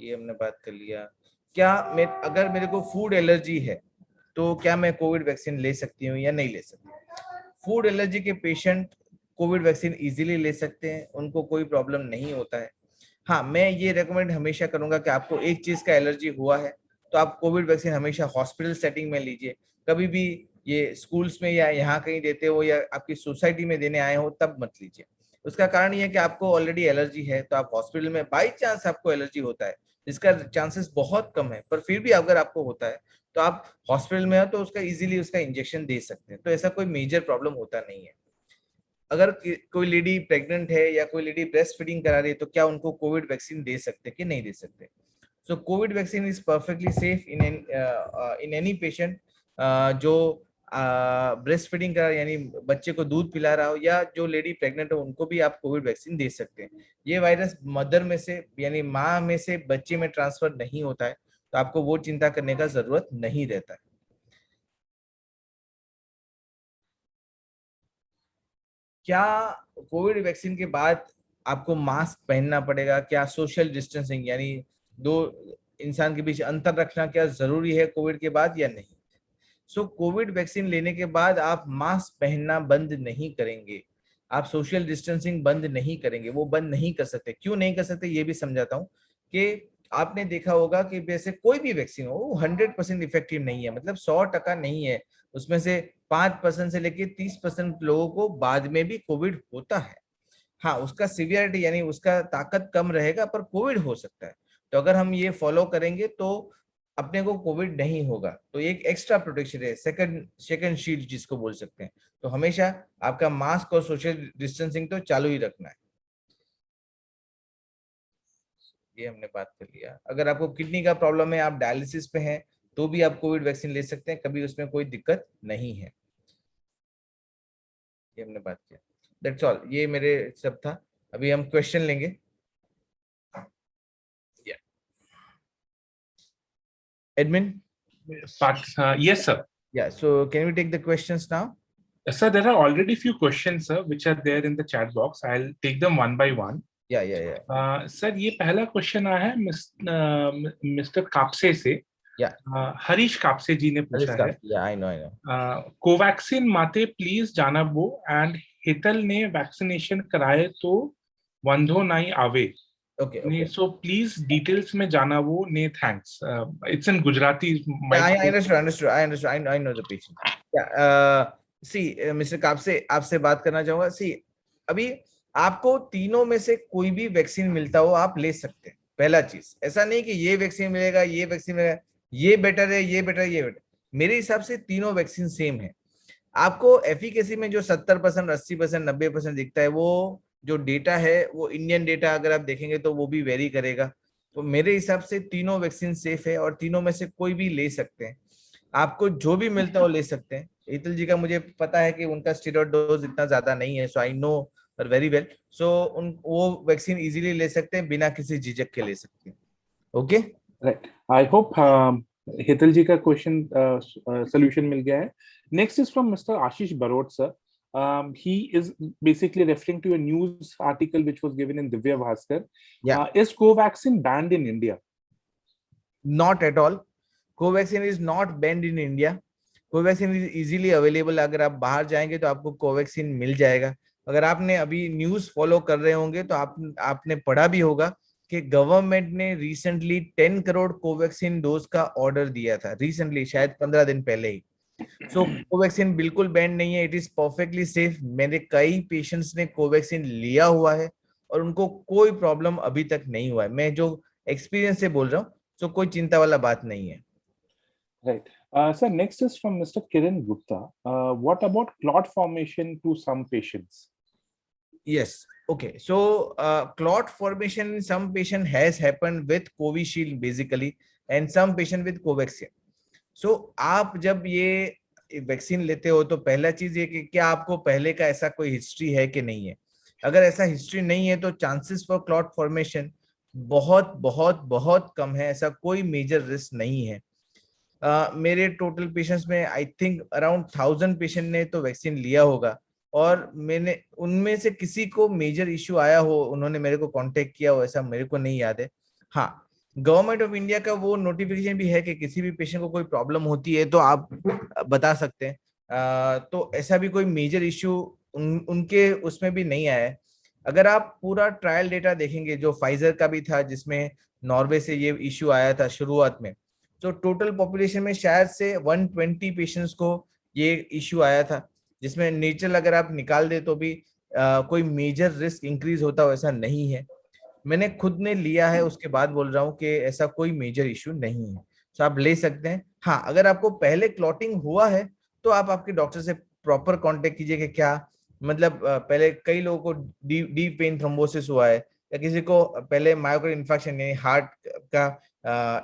ये हमने बात कर लिया। क्या मैं, अगर मेरे को फूड एलर्जी है तो क्या मैं कोविड वैक्सीन ले सकती हूँ या नहीं ले सकती? फूड एलर्जी के पेशेंट कोविड वैक्सीन इजीली ले सकते हैं, उनको कोई प्रॉब्लम नहीं होता है। हाँ, मैं ये रेकमेंड हमेशा करूंगा कि आपको एक चीज का एलर्जी हुआ है तो आप कोविड वैक्सीन हमेशा हॉस्पिटल सेटिंग में लीजिए। कभी भी ये स्कूल्स में या यहाँ कहीं देते हो या आपकी सोसाइटी में देने आए हो तब मत लीजिए। उसका कारण ये है कि आपको ऑलरेडी एलर्जी है, तो आप हॉस्पिटल में बाई चांस आपको एलर्जी होता है, जिसका चांसेस बहुत कम है, पर फिर भी अगर आपको होता है तो आप हॉस्पिटल में हो तो उसका इजीली उसका इंजेक्शन दे सकते हैं, तो ऐसा कोई मेजर प्रॉब्लम होता नहीं है। अगर कोई लेडी प्रेग्नेंट है या कोई लेडी ब्रेस्ट फीडिंग करा रही है तो क्या उनको कोविड वैक्सीन दे सकते कि नहीं दे सकते? So covid vaccine is perfectly safe in any patient जो ब्रेस्ट फीडिंग करा यानी बच्चे को दूध पिला रहा हो, या जो लेडी प्रेग्नेंट हो उनको भी आप कोविड वैक्सीन दे सकते हैं। ये वायरस मदर में से यानी माँ में से बच्चे में ट्रांसफर नहीं होता है, तो आपको वो चिंता करने का जरूरत नहीं रहता है। क्या कोविड वैक्सीन के बाद आपको मास्क पहनना पड़ेगा? क्या सोशल डिस्टेंसिंग यानी दो इंसान के बीच अंतर रखना क्या जरूरी है कोविड के बाद या नहीं? सो कोविड वैक्सीन लेने के बाद आप मास्क पहनना बंद नहीं करेंगे, आप सोशल डिस्टेंसिंग बंद नहीं करेंगे, वो बंद नहीं कर सकते। क्यों नहीं कर सकते ये भी समझाता हूँ कि आपने देखा होगा कि वैसे कोई भी वैक्सीन हो वो 100% इफेक्टिव नहीं है, मतलब 100% नहीं है। उसमें से 5% से लेके 30% लोगों को बाद में भी कोविड होता है। हाँ, उसका सीवियरिटी यानी उसका ताकत कम रहेगा पर कोविड हो सकता है। तो अगर हम ये फॉलो करेंगे तो अपने को कोविड नहीं होगा, तो एक एक्स्ट्रा प्रोटेक्शन है, सेकंड सेकंड शील्ड जिसको बोल सकते हैं। तो हमेशा आपका मास्क और सोशल डिस्टेंसिंग तो चालू ही रखना है। ये हमने बात कर लिया। अगर आपको किडनी का प्रॉब्लम है, आप डायलिसिस पे हैं, तो भी आप कोविड वैक्सीन ले सकते हैं, कभी उसमें कोई दिक्कत नहीं है। ये हमने बात किया। दैट्स ऑल, ये मेरे सब था। अभी हम क्वेश्चन लेंगे। Admin? But yes, sir. Yeah, so can we take the questions now? Sir, there are already few questions, sir, which are there in the chat box. I'll take them one by one. Yeah. Sir ये पहला question आया है mister Kapse से। हरीश कापसे जी ने पूछा है। Yeah, I know. Covaxin माते please जानाबो and हितल ने वैक्सीनेशन कराए तो वंधो नहीं आवे। Okay. So please details में जानाबो ने thanks. It's in Gujarati. Yeah, I understood. I know the patient. Yeah, see, Mr. Kapse आपसे बात करना चाहूंगा। See, अभी आपको तीनों में से कोई भी वैक्सीन मिलता हो आप ले सकते हैं। पहला चीज, ऐसा नहीं कि ये वैक्सीन मिलेगा, ये वैक्सीन मिलेगा, ये बेटर है, ये बेटर है, ये बेटर। मेरे हिसाब से तीनों वैक्सीन सेम है। आपको एफिकेसी में जो 70%, 80%, 90% दिखता है, वो जो डेटा है वो इंडियन डेटा अगर आप देखेंगे तो वो भी वेरी करेगा। तो मेरे हिसाब से तीनों वैक्सीन सेफ है और तीनों में से कोई भी ले सकते हैं। आपको जो भी मिलता है वो ले सकते हैं। ईतल जी का मुझे पता है कि उनका स्टेरॉइड डोज इतना ज्यादा नहीं है, सो आई नो वेरी वेल। सो उन वो वैक्सीन इजीली ले सकते हैं, बिना किसी झिझक के ले सकते हैं। Okay, right. आई होप हितल जी का क्वेश्चन सोल्यूशन मिल गया है। Next is from mister Ashish Barot sir. He is basically referring to a news article which was given in Divya Bhaskar. Is Covaxin banned in India? Not at all. Covaxin is not banned in India. Covaxin is easily available. अगर आप बाहर जाएंगे तो आपको Covaxin मिल जाएगा। अगर आपने अभी न्यूज फॉलो कर रहे होंगे तो आपने पढ़ा भी होगा कि गवर्नमेंट ने रिसेंटली 10 करोड़ कोवैक्सीन डोज का ऑर्डर दिया था, रिसेंटली, शायद 15 दिन पहले ही। सो कोवैक्सीन बिल्कुल बैंड नहीं है, इट इज परफेक्टली सेफ। मेरे कई पेशेंट्स ने कोवैक्सीन लिया हुआ है और उनको कोई प्रॉब्लम अभी तक नहीं हुआ है। मैं जो एक्सपीरियंस से बोल रहा हूँ, तो कोई चिंता वाला बात नहीं है। Right sir, next is from mister Kiran Gupta. What about clot formation to some patients? Yes. Okay. So clot formation in some patient has happened with Covishield basically, and some patient with Covaxin. So आप जब ये vaccine लेते हो तो पहला चीज ये कि क्या आपको पहले का ऐसा कोई हिस्ट्री है कि नहीं है। अगर ऐसा हिस्ट्री नहीं है तो चांसेस फॉर क्लॉट फॉर्मेशन बहुत बहुत बहुत कम है, ऐसा कोई मेजर रिस्क नहीं है। मेरे टोटल पेशेंट्स में आई थिंक अराउंड 1000 पेशेंट ने तो वैक्सीन लिया होगा और मैंने उनमें से किसी को मेजर इश्यू आया हो, उन्होंने मेरे को कांटेक्ट किया हो, ऐसा मेरे को नहीं याद है। हाँ, गवर्नमेंट ऑफ इंडिया का वो नोटिफिकेशन भी है कि किसी भी पेशेंट को कोई प्रॉब्लम होती है तो आप बता सकते हैं। तो ऐसा भी कोई मेजर इश्यू उनके उसमें भी नहीं आया है। अगर आप पूरा ट्रायल डेटा देखेंगे जो फाइजर का भी था, जिसमें नॉर्वे से ये इश्यू आया था शुरुआत में, तो टोटल पॉपुलेशन में शायद से 120 पेशेंट्स को ये इश्यू आया था, जिसमें नेचुरल अगर आप निकाल दे तो भी कोई मेजर रिस्क इंक्रीज होता हो ऐसा नहीं है। मैंने खुद ने लिया है, उसके बाद बोल रहा हूँ कि ऐसा कोई मेजर इश्यू नहीं है, तो आप ले सकते हैं। हाँ, अगर आपको पहले क्लॉटिंग हुआ है तो आप आपके डॉक्टर से प्रॉपर कांटेक्ट कीजिए कि क्या मतलब पहले कई लोगों को डीप वेन थ्रोम्बोसिस हुआ है, या किसी को पहले मायोकार्डियल इन्फेक्शन यानी हार्ट का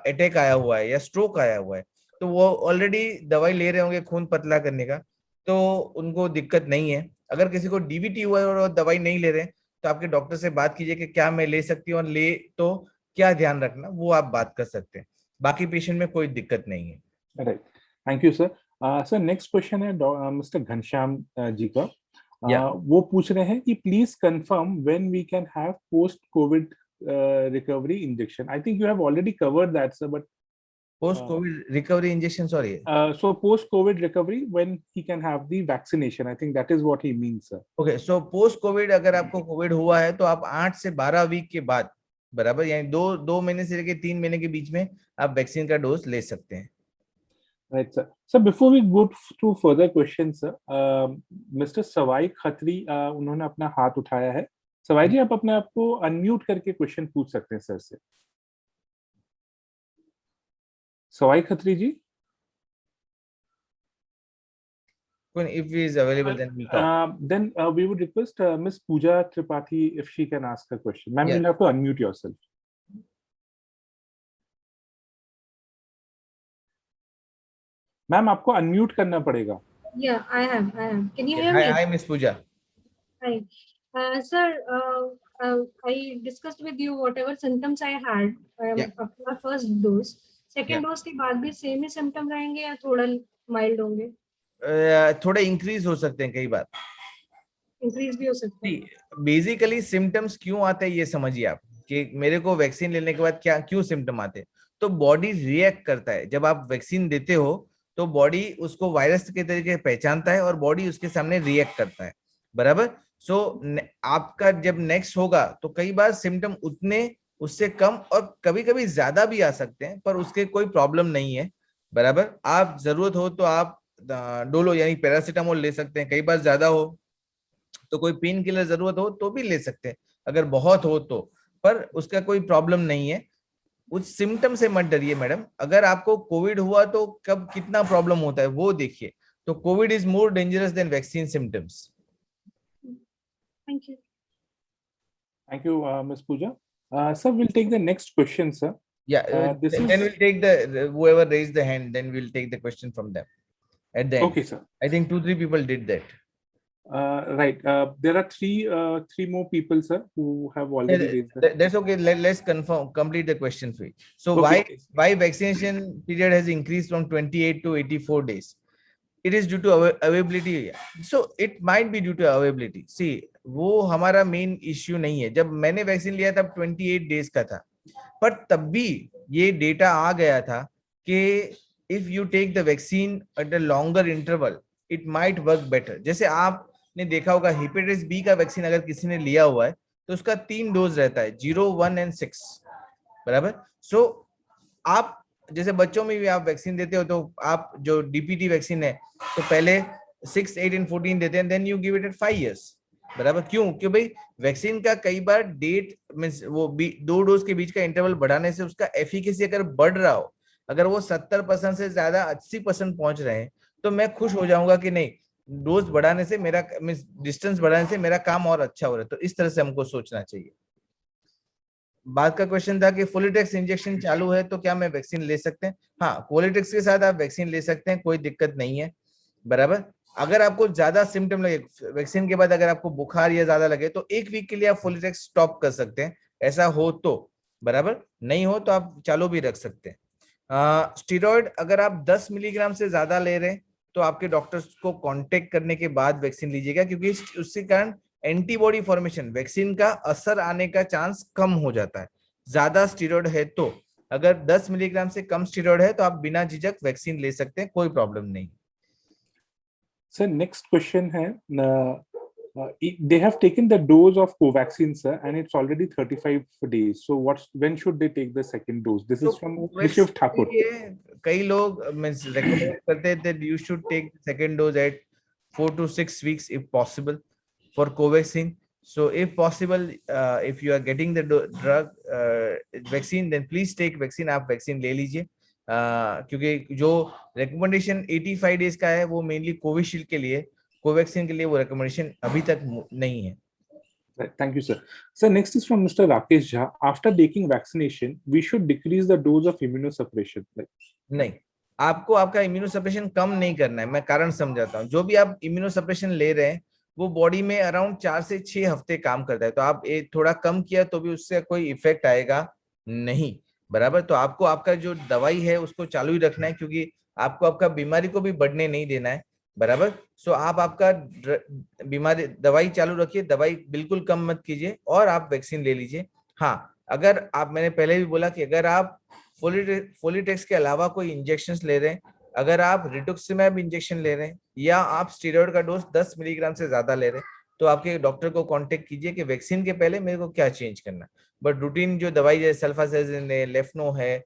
अटैक आया हुआ है या स्ट्रोक आया हुआ है, तो वो ऑलरेडी दवाई ले रहे होंगे खून पतला करने का, तो उनको दिक्कत नहीं है। अगर किसी को डीवीटी हुआ है और वो दवाई नहीं ले रहे, तो आपके डॉक्टर से बात कीजिए कि क्या मैं ले सकती हूँ, और ले तो क्या ध्यान रखना वो आप बात कर सकते हैं। बाकी पेशेंट में कोई दिक्कत नहीं है। Right, thank you sir. Sir next question है मिस्टर घनश्याम जी का। या वो पूछ रहे हैं कि please confirm when we can have post covid recovery injection. I think you have already covered that sir, but post covid recovery injection, sorry. so post covid recovery when he can have the vaccination, I think that is what he means sir. Okay, so post Covid अगर आपको Covid हुआ है तो आप 8 से 12 week के बाद, बराबर, यानी दो महीने से लेकर 3 महीने के बीच में आप वैक्सीन का डोज ले सकते हैं। Right sir. So before we go to further questions sir, Mr. Sawai Khatri उन्होंने अपना हाथ उठाया है। सवाई जी, आप अपने आप को अनम्यूट करके क्वेश्चन पूछ सकते हैं सर से। सवाई खत्री जी, If he is available, then we'll talk. then we would request Miss Pooja Tripathi if she can ask a question. Ma'am, Yeah. you'll have to unmute yourself. Ma'am आपको unmute करना पड़ेगा। Yeah, I am. Can you hear Hi, me? hi, Miss Pooja. Hi. Sir, I discussed with you whatever symptoms I had Yeah. after my first dose. Yeah. Second dose के बाद भी same ही symptom रहेंगे या थोड़ा mild होंगे? थोड़े increase हो सकते हैं कई बार। इंक्रीज भी हो सकता है। बेसिकली सिम्टम्स क्यों आते हैं ये समझिए आप, कि मेरे को वैक्सीन लेने के बाद क्या क्यों सिम्टम आते हैं। तो बॉडी रिएक्ट करता है, जब आप वैक्सीन देते हो तो बॉडी उसको वायरस के तरीके पहचानता है और बॉडी उसके सामने रिएक्ट करता है, बराबर। सो आपका जब नेक्स्ट होगा तो कई बार सिम्टम उतने उससे कम और कभी कभी ज्यादा भी आ सकते हैं, पर उसके कोई प्रॉब्लम नहीं है, बराबर। आप जरूरत हो तो आप डोलो यानी पैरासीटामोल ले सकते हैं, कई बार ज्यादा हो तो कोई पेन किलर जरूरत हो तो भी ले सकते हैं अगर बहुत हो तो, पर उसका कोई प्रॉब्लम नहीं है। उस सिम्टम से मत डरिए मैडम। अगर आपको कोविड हुआ तो कब कितना प्रॉब्लम होता है वो देखिए। तो Covid is more dangerous than vaccine symptoms. Thank you. Thank you, Ms. Pooja. Sir, we'll take the next question, sir. Yeah, then we'll take the whoever raised the hand, then we'll take the question from them at the end. Okay, sir. I think 2-3 people did that. Right. There are three more people, sir, who have already raised that. That's okay. Let's complete the question for you. So Okay. why vaccination period has increased from 28 to 84 days? It is due to availability. So it might be due to availability. See, वो हमारा main issue नहीं है। जब मैंने vaccine लिया तब 28 days का था, पर तब भी ये डेटा आ गया था कि if you take the vaccine at a longer interval it might work better. जैसे आपने देखा होगा हेपेटाइटिस बी का वैक्सीन अगर किसी ने लिया हुआ है तो उसका 3 डोज रहता है, 0, 1 एंड 6, बराबर। सो आप जैसे बच्चों में भी आप वैक्सीन देते हो तो आप जो डीपीटी वैक्सीन है तो पहले 6, 8 एंड 14 देते हैं, then you give it at 5 years, बराबर। क्यों? क्यों भाई, वैक्सीन का कई बार डेट मींस वो 2 डोज के बीच का इंटरवल बढ़ाने से उसका एफिकेसी अगर बढ़ रहा हो, अगर वो 70% से ज्यादा 80% पहुंच रहे हैं, तो मैं खुश हो जाऊंगा कि नहीं, डोज बढ़ाने से मेरा मींस डिस्टेंस बढ़ाने से मेरा काम और अच्छा हो रहा है। तो इस तरह से हमको सोचना चाहिए। बात का क्वेश्चन था कि फोलिटेक्स इंजेक्शन चालू है तो क्या मैं वैक्सीन ले सकते हैं? हाँ, फोलिटेक्स के साथ आप वैक्सीन ले सकते हैं, कोई दिक्कत नहीं है, बराबर। अगर आपको ज्यादा सिम्टम लगे वैक्सीन के बाद, अगर आपको बुखार या ज्यादा लगे तो 1 वीक के लिए आप फोलिटेक्स स्टॉप कर सकते हैं, ऐसा हो तो, बराबर। नहीं हो तो आप चालू भी रख सकते हैं। स्टीरॉयड अगर आप 10 मिलीग्राम से ज्यादा ले रहे हैं तो आपके डॉक्टर्स को कांटेक्ट करने के बाद वैक्सीन लीजिएगा, क्योंकि उसके कारण एंटीबॉडी फॉर्मेशन, वैक्सीन का असर आने का चांस कम हो जाता है ज्यादा स्टीरॉयड है तो। अगर 10 मिलीग्राम से कम स्टेरॉइड है तो आप बिना झिझक वैक्सीन ले सकते हैं, कोई प्रॉब्लम नहीं। Sir, next question है, they have taken the dose of Covaxin, sir, and it's already 35 days. So when should they take the second dose? This तो is from कोवैक्सीन Nishiv के Thakur. लिए कई लोग मींस रेकमेंड करते हैं that you should take the second dose at 4 to 6 weeks if possible for Covaxin. So if possible, if you are getting the drug vaccine, then please take vaccine. आप vaccine ले लीजिए, क्योंकि जो recommendation 85 days का है वो mainly Covishield के लिए, कोवैक्सीन के लिए वो रिकमेंडेशन अभी तक नहीं है। Right, thank you, sir. Sir, next is from Mr. Rakesh Jha. After taking vaccination, we should decrease the dose of immunosuppression. Like, नहीं, आपको आपका इम्यूनोसप्रेशन कम नहीं करना है। मैं कारण समझाता हूँ। जो भी आप इम्यूनोसप्रेशन ले रहे हैं वो बॉडी में अराउंड 4 से 6 हफ्ते काम करता है, तो आप थोड़ा कम किया तो भी उससे कोई इफेक्ट आएगा नहीं, बराबर। तो आपको आपका जो दवाई है उसको चालू ही रखना है, क्योंकि आपको आपका बीमारी को भी बढ़ने नहीं देना है, बराबर। सो आप आपका बीमारी दवाई चालू रखिए, दवाई बिल्कुल कम मत कीजिए, और आप वैक्सीन ले लीजिए। हाँ, अगर आप, मैंने पहले भी बोला कि अगर आप फोलिटेक्स के अलावा कोई इंजेक्शंस ले रहे हैं, अगर आप रिटुक्सिमैब इंजेक्शन ले रहे हैं, या आप स्टेरॉइड का डोज 10 मिलीग्राम से ज्यादा ले रहे हैं, तो आपके डॉक्टर को कांटेक्ट कीजिए कि वैक्सीन के पहले मेरे को क्या चेंज करना। बट रूटीन जो दवाई जैसे सल्फासाइजिन है, लेफ्नो है,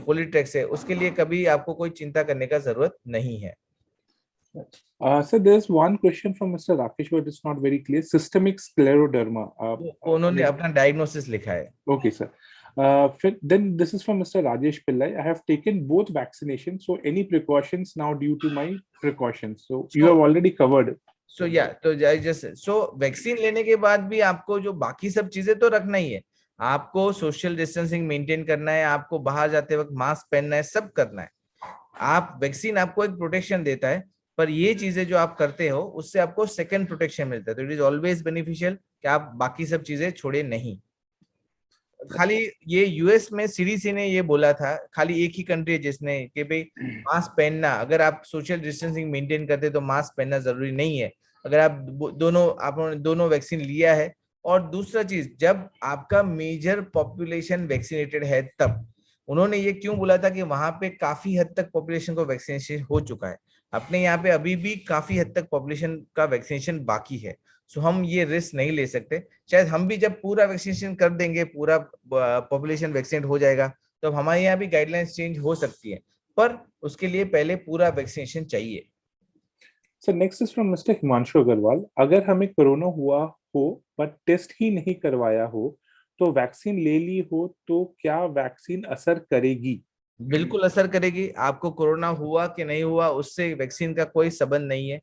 फोलिटेक्स है, उसके लिए कभी आपको कोई चिंता करने का जरूरत नहीं है। sir, there's one question from Mr. Rakesh, but it's not very clear. Systemic scleroderma. उन्होंने अपना डायग्नोसिस लिखा है। Okay, sir. Then this is from Mr. Rajesh Pillai. I have taken both vaccinations, so any precautions now due to my precautions? So you have already covered. So yeah, तो so vaccine लेने के बाद भी आपको जो बाकी सब चीजें तो रखना ही है। आपको सोशल डिस्टेंसिंग मेंटेन करना है, आपको बाहर जाते वक्त मास्क पहनना है, सब करना है। आप वैक्सीन आपको एक प्रोटेक्शन देता है, पर ये चीजें जो आप करते हो उससे आपको सेकंड प्रोटेक्शन मिलता है। तो इट इज ऑलवेज बेनिफिशियल कि आप बाकी सब चीजें छोड़े नहीं। खाली ये यूएस में सीडीसी ने ये बोला था, खाली एक ही कंट्री है जिसने कि भाई मास्क पहनना, अगर आप सोशल डिस्टेंसिंग मेंटेन करते तो मास्क पहनना जरूरी नहीं है, अगर आप आपने दोनों वैक्सीन लिया है। और दूसरा चीज, जब आपका मेजर पॉपुलेशन वैक्सीनेटेड है, तब उन्होंने ये क्यों बोला था कि वहां पे काफी हद तक पॉपुलेशन को वैक्सीनेशन हो चुका है, अपने यहाँ पे अभी भी काफी हद तक पॉपुलेशन का वैक्सीनेशन बाकी है। सो हम ये रिस्क नहीं ले सकते। शायद हम भी जब पूरा वैक्सीनेशन कर देंगे, पूरा पॉपुलेशन वैक्सीनेट हो जाएगा, तो हमारे यहाँ भी गाइडलाइंस चेंज हो सकती है, पर उसके लिए पहले पूरा वैक्सीनेशन चाहिए। So next is from Mr. Himanshu Agarwal. अगर हमें कोरोना हुआ हो बट टेस्ट ही नहीं करवाया हो, तो वैक्सीन ले ली हो, तो क्या वैक्सीन असर करेगी? बिल्कुल असर करेगी। आपको कोरोना हुआ कि नहीं हुआ उससे वैक्सीन का कोई संबंध नहीं है।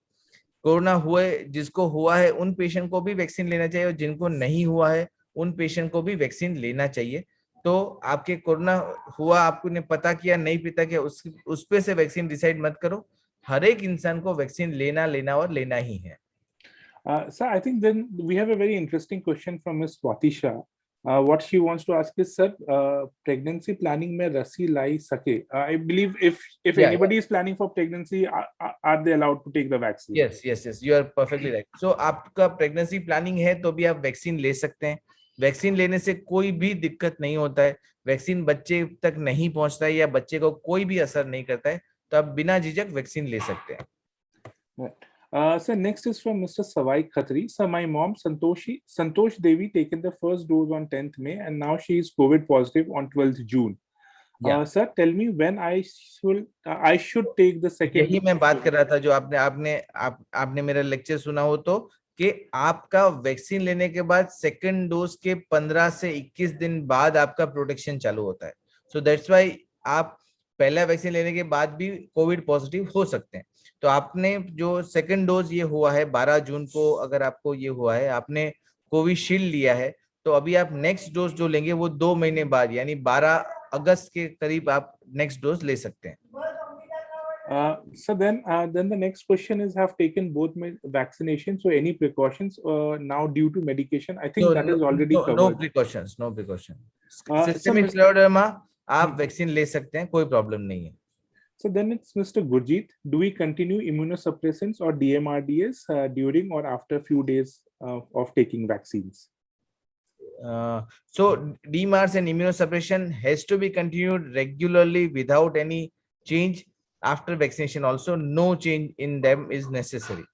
कोरोना हुए जिसको हुआ है उन पेशेंट को भी वैक्सीन लेना चाहिए, और जिनको नहीं हुआ है उन पेशेंट को भी वैक्सीन लेना चाहिए। तो आपके कोरोना हुआ, आपने पता किया नहीं पता किया, उस पे से वैक्सीन डिसाइड मत करो। हर एक इंसान को वैक्सीन लेना और लेना ही है। Sir, I think then we have a very interesting question from Ms. Swati Shah. What she wants to ask is, sir, pregnancy planning में रस्सी लाई सके? I believe if anybody is planning for pregnancy, are they allowed to take the vaccine? Yes, you are perfectly right. So आपका pregnancy planning है तो भी आप vaccine ले सकते हैं। वैक्सीन लेने से कोई भी दिक्कत नहीं होता है। वैक्सीन बच्चे तक नहीं पहुंचता है या बच्चे को कोई भी असर नहीं करता है, तो आप बिना झिझक वैक्सीन ले सकते हैं। Right. So next is from Mr. Savai Khatri. So my mom Santosh Devi taken the first dose on 10th May and now she is COVID positive on 12th June. Yeah. Sir, tell me when I should take the second. यही मैं बात कर रहा था, जो आपने मेरा lecture सुना हो तो, कि आपका वैक्सीन लेने के बाद सेकंड डोज के 15 से 21 दिन बाद आपका प्रोटेक्शन चालू होता है। सो दैट्स व्हाई आप पहला वैक्सीन लेने के बाद भी कोविड पॉजिटिव हो सकते हैं। तो आपने जो सेकंड डोज ये हुआ है 12 जून को, अगर आपको ये हुआ है, आपने कोविशील्ड लिया है, तो अभी आप नेक्स्ट डोज जो लेंगे वो 2 महीने बाद, यानी 12 अगस्त के करीब आप नेक्स्ट डोज ले सकते हैं। So then the next question is, have taken both vaccinations, so any precautions now due to medication? I think that is already covered. No precautions. Systemic scleroderma आप वैक्सीन ले सकते हैं, कोई प्रॉब्लम नहीं है। So then it's Mr. Gurjeet. Do we continue immunosuppressants or DMRDS during or after few days of taking vaccines? So DMARS and immunosuppression has to be continued regularly without any change after vaccination. Also, no change in them is necessary.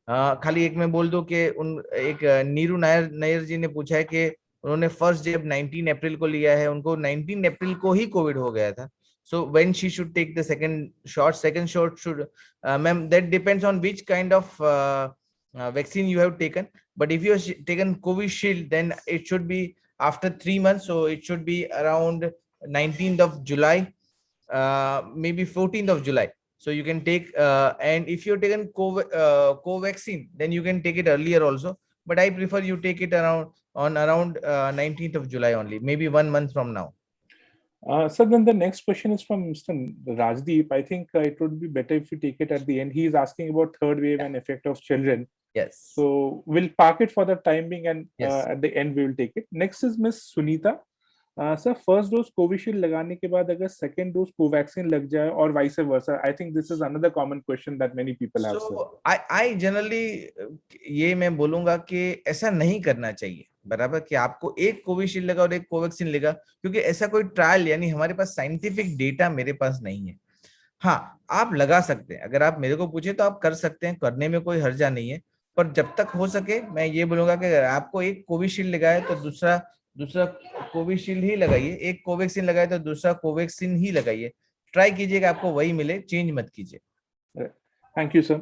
खाली एक मैं बोल दूं कि एक नीरू नायर नायर जी ने पूछा है कि उन्होंने फर्स्ट जब 19 अप्रैल को लिया है, उनको 19 अप्रैल को ही कोविड हो गया था. So when she should take the second shot should, ma'am, that depends on which kind of vaccine you have taken. But if you have taken Covishield, then it should be after 3 months. So it should be around 19th of July, maybe 14th of July. So you can take, and if you're taken Covaxin, then you can take it earlier also. But I prefer you take it around 19th of July only, maybe 1 month from now. So then the next question is from Mr. Rajdeep. I think it would be better if you take it at the end. He is asking about third wave and effect of children. Yes. So we'll park it for the time being, and Yes. at the end we will take it. Next is Miss Sunita. Sir, first dose Covishield लगाने के बाद अगर second dose Covaxin लग जाए और vice versa, I think this is another common question that many people have. So I generally ये मैं बोलूंगा कि ऐसा नहीं करना चाहिए, बराबर, कि आपको एक कोविशील्ड लगा और एक कोवैक्सीन लेगा, क्योंकि ऐसा कोई ट्रायल यानी हमारे पास साइंटिफिक डेटा मेरे पास नहीं है. हाँ, आप लगा सकते हैं, अगर आप मेरे को पूछे तो आप कर सकते हैं, करने में कोई हर्जा नहीं है. पर जब तक हो सके मैं ये बोलूंगा कि अगर आपको एक कोविशील्ड लगाए तो दूसरा कोविशील्ड ही लगाइए, एक कोवैक्सीन लगाए तो दूसरा कोवैक्सीन ही लगाइए. ट्राई कीजिएगा आपको वही मिले, चेंज मत कीजिए. Thank you, sir.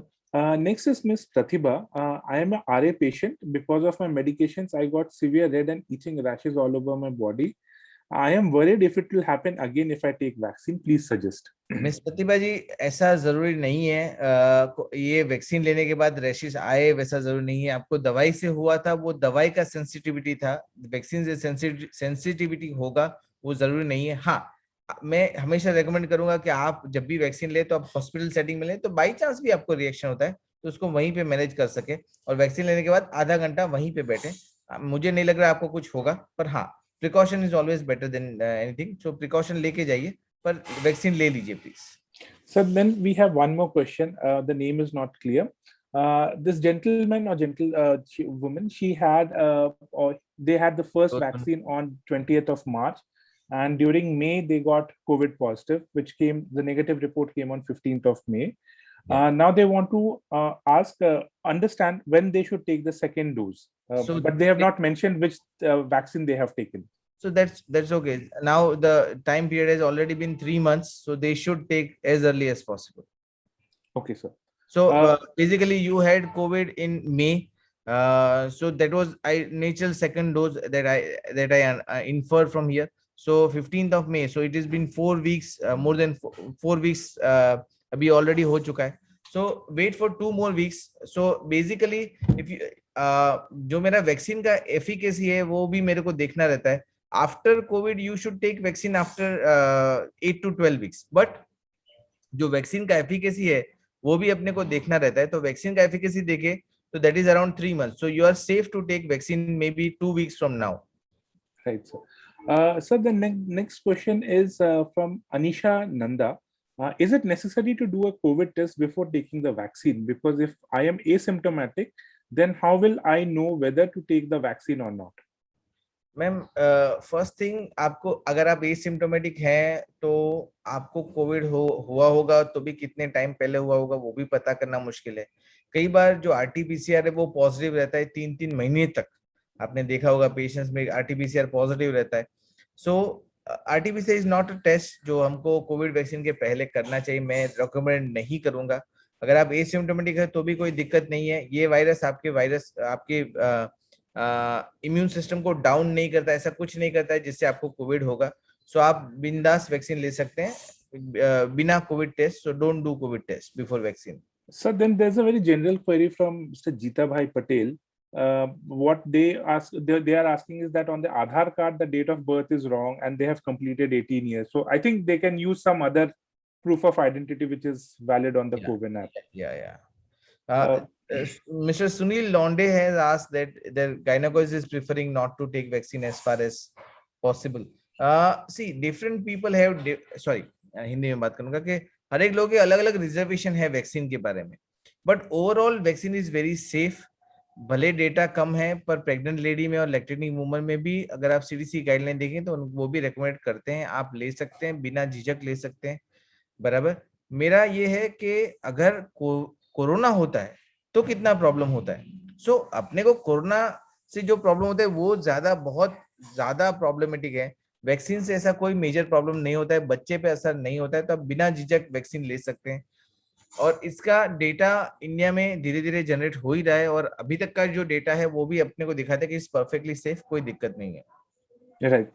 Next is Miss Pratibha. I am a RA patient. Because of my medications, I got severe red and itching rashes all over my body. I am worried if it will happen again if I take vaccine. Please suggest. Miss Pratibha ji, ऐसा जरूरी नहीं है. ये vaccine लेने के बाद rashes आए वैसा जरूरी नहीं है. आपको दवाई से हुआ था, वो दवाई का सेंसिटिविटी था. वैक्सीन से सेंसिटिविटी होगा वो जरूरी नहीं है. हाँ, मैं हमेशा रेकमेंड करूंगा कि आप जब भी वैक्सीन ले तो आप हॉस्पिटल सेटिंग में ले, तो बाई चांस भी आपको रिएक्शन होता है तो उसको वहीं पे मैनेज कर सके, और वैक्सीन लेने के बाद आधा घंटा वहीं पे बैठे. मुझे नहीं लग रहा आपको कुछ होगा, पर हाँ, precaution is always better than anything. So precaution लेके जाइए, पर वैक्सीन ले लीजिए please. So then we have one more question. The name is not clear. This gentleman or woman, she had or they had the first vaccine on 20th of March, and during May they got COVID positive, which came, the negative report came on 15th of May. Now they want to understand when they should take the second dose, but they have not mentioned which vaccine they have taken. So that's okay. Now the time period has already been 3 months, so they should take as early as possible. Okay, sir. So basically, you had COVID in May. So that was natural second dose that I infer from here. So 15th of May. So it has been 4 weeks, more than 4 weeks. अभी already हो चुका है. So wait for 2 more weeks. So basically, if you जो मेरा vaccine का efficacy है वो भी मेरे को देखना रहता है. After COVID, you should take vaccine after 8 to 12 weeks. But जो वैक्सीन का एफिकेसी है वो भी अपने को देखना रहता है. तो वैक्सीन का एफिकेसी देखे तो that is around 3 months. So you are safe to take vaccine maybe 2 weeks from now. Right, sir. So the next question is from Anisha Nanda. Is it necessary to do a COVID test before taking the vaccine? Because if I am asymptomatic, then how will I know whether to take the vaccine or not? Ma'am, first thing, आपको अगर आप asymptomatic हैं तो आपको Covid हुआ होगा तो भी कितने टाइम पहले हुआ होगा वो भी पता करना मुश्किल है. कई बार जो आरटीपीसीआर है वो पॉजिटिव रहता है 3-3 महीने तक. आपने देखा होगा पेशेंट्स में आरटीपीसीआर पॉजिटिव रहता है. So RTPCR is not a test जो हमको कोविड वैक्सीन के पहले करना चाहिए. मैं रिकमेंड नहीं करूंगा. अगर आप एसिम्प्टोमेटिक है तो भी कोई दिक्कत नहीं है. ये वायरस आपके इम्यून सिस्टम को डाउन नहीं करता, ऐसा कुछ नहीं करता है जिससे आपको कोविड होगा. सो आप बिंदास वैक्सीन ले सकते हैं बिना covid test. So don't do covid test before vaccine. So then there's a very general query from Mr. Jeeta Bhai Patel. What they are asking is that on the Aadhaar card the date of birth is wrong and they have completed 18 years. So I think they can use some other proof of identity which is valid on the CoWIN app. Mr. Sunil Londe has asked that their gynecologist is preferring not to take vaccine as far as possible. See, different people have Hindi में बात करूंगा कि हर एक लोगों के अलग अलग reservation है वैक्सीन के बारे में. But overall vaccine is very safe. भले डेटा कम है पर प्रेग्नेंट लेडी में और लैक्टेटिंग वुमन में भी अगर आप सीडीसी गाइडलाइन देखें तो वो भी रेकमेंड करते हैं, आप ले सकते हैं, बिना झिझक ले सकते हैं। बराबर। मेरा ये है कि अगर कोरोना होता है तो कितना प्रॉब्लम होता है। सो अपने को कोरोना से जो प्रॉब्लम होता है वो बहुत ज्यादा प्रॉब्लमेटिक है। वैक्सीन से ऐसा कोई मेजर प्रॉब्लम नहीं होता है, बच्चे पे असर नहीं होता है, तो आप बिना झिझक वैक्सीन ले सकते हैं। और इसका डेटा इंडिया में धीरे धीरे जनरेट हो ही रहा है, और अभी तक का जो डेटा है वो भी अपने को दिखाता है कि इस परफेक्टली सेफ, कोई दिक्कत नहीं है। Right.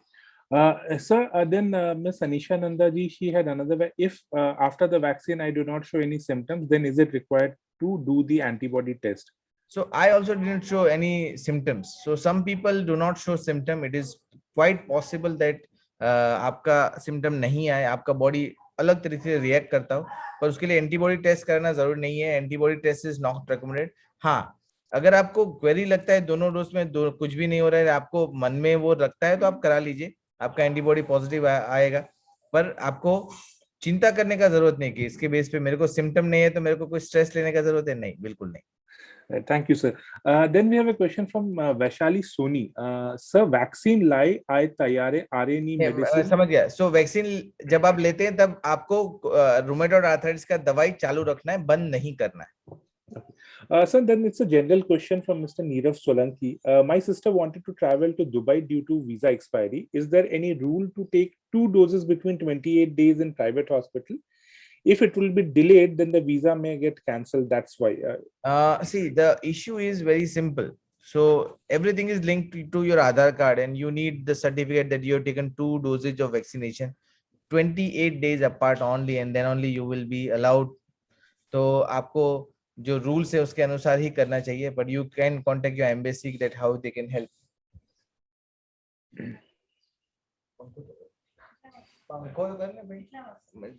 Sir, then Miss Anisha Nanda ji, she had another way. If after the vaccine I do not show any symptoms, then is it required to do the antibody test? So I also didn't show any symptoms. So some people do not show symptom. It is quite possible that आपका symptom नहीं आए, आपका body अलग तरीके से react करता हो, पर उसके लिए एंटीबॉडी टेस्ट करना जरूरी नहीं है। Antibody test is not recommended. हाँ, अगर आपको क्वेरी लगता है दोनों डोज में कुछ भी नहीं हो रहा है, आपको मन में वो रखता है, तो आप करा लीजिए, आपका एंटीबॉडी पॉजिटिव आएगा। पर आपको चिंता करने का जरूरत नहीं कि इसके बेस पे मेरे को सिम्टम नहीं है तो मेरे को कोई स्ट्रेस लेने का जरूरत है, नहीं, बिल्कुल नहीं। Thank you, sir. Then we have a question from Vaishali Soni. Sir, vaccine lie I तैयारे RNA medicine. समझ गया। सो वैक्सीन जब आप लेते हैं तब आपको रूमेटॉइड आर्थराइटिस का दवाई चालू रखना है, बंद नहीं करना है। Sir, then it's a general question from Mr. Nirav Solanki. My sister wanted to travel to Dubai due to visa expiry. Is there any rule to take 2 doses between 28 days in private hospital? If it will be delayed, then the visa may get cancelled. That's why. See, the issue is very simple. So everything is linked to your Aadhaar card, and you need the certificate that you have taken 2 doses of vaccination, 28 days apart only, and then only you will be allowed. तो आपको जो rules है उसके अनुसार ही करना चाहिए, but you can contact your embassy that how they can help.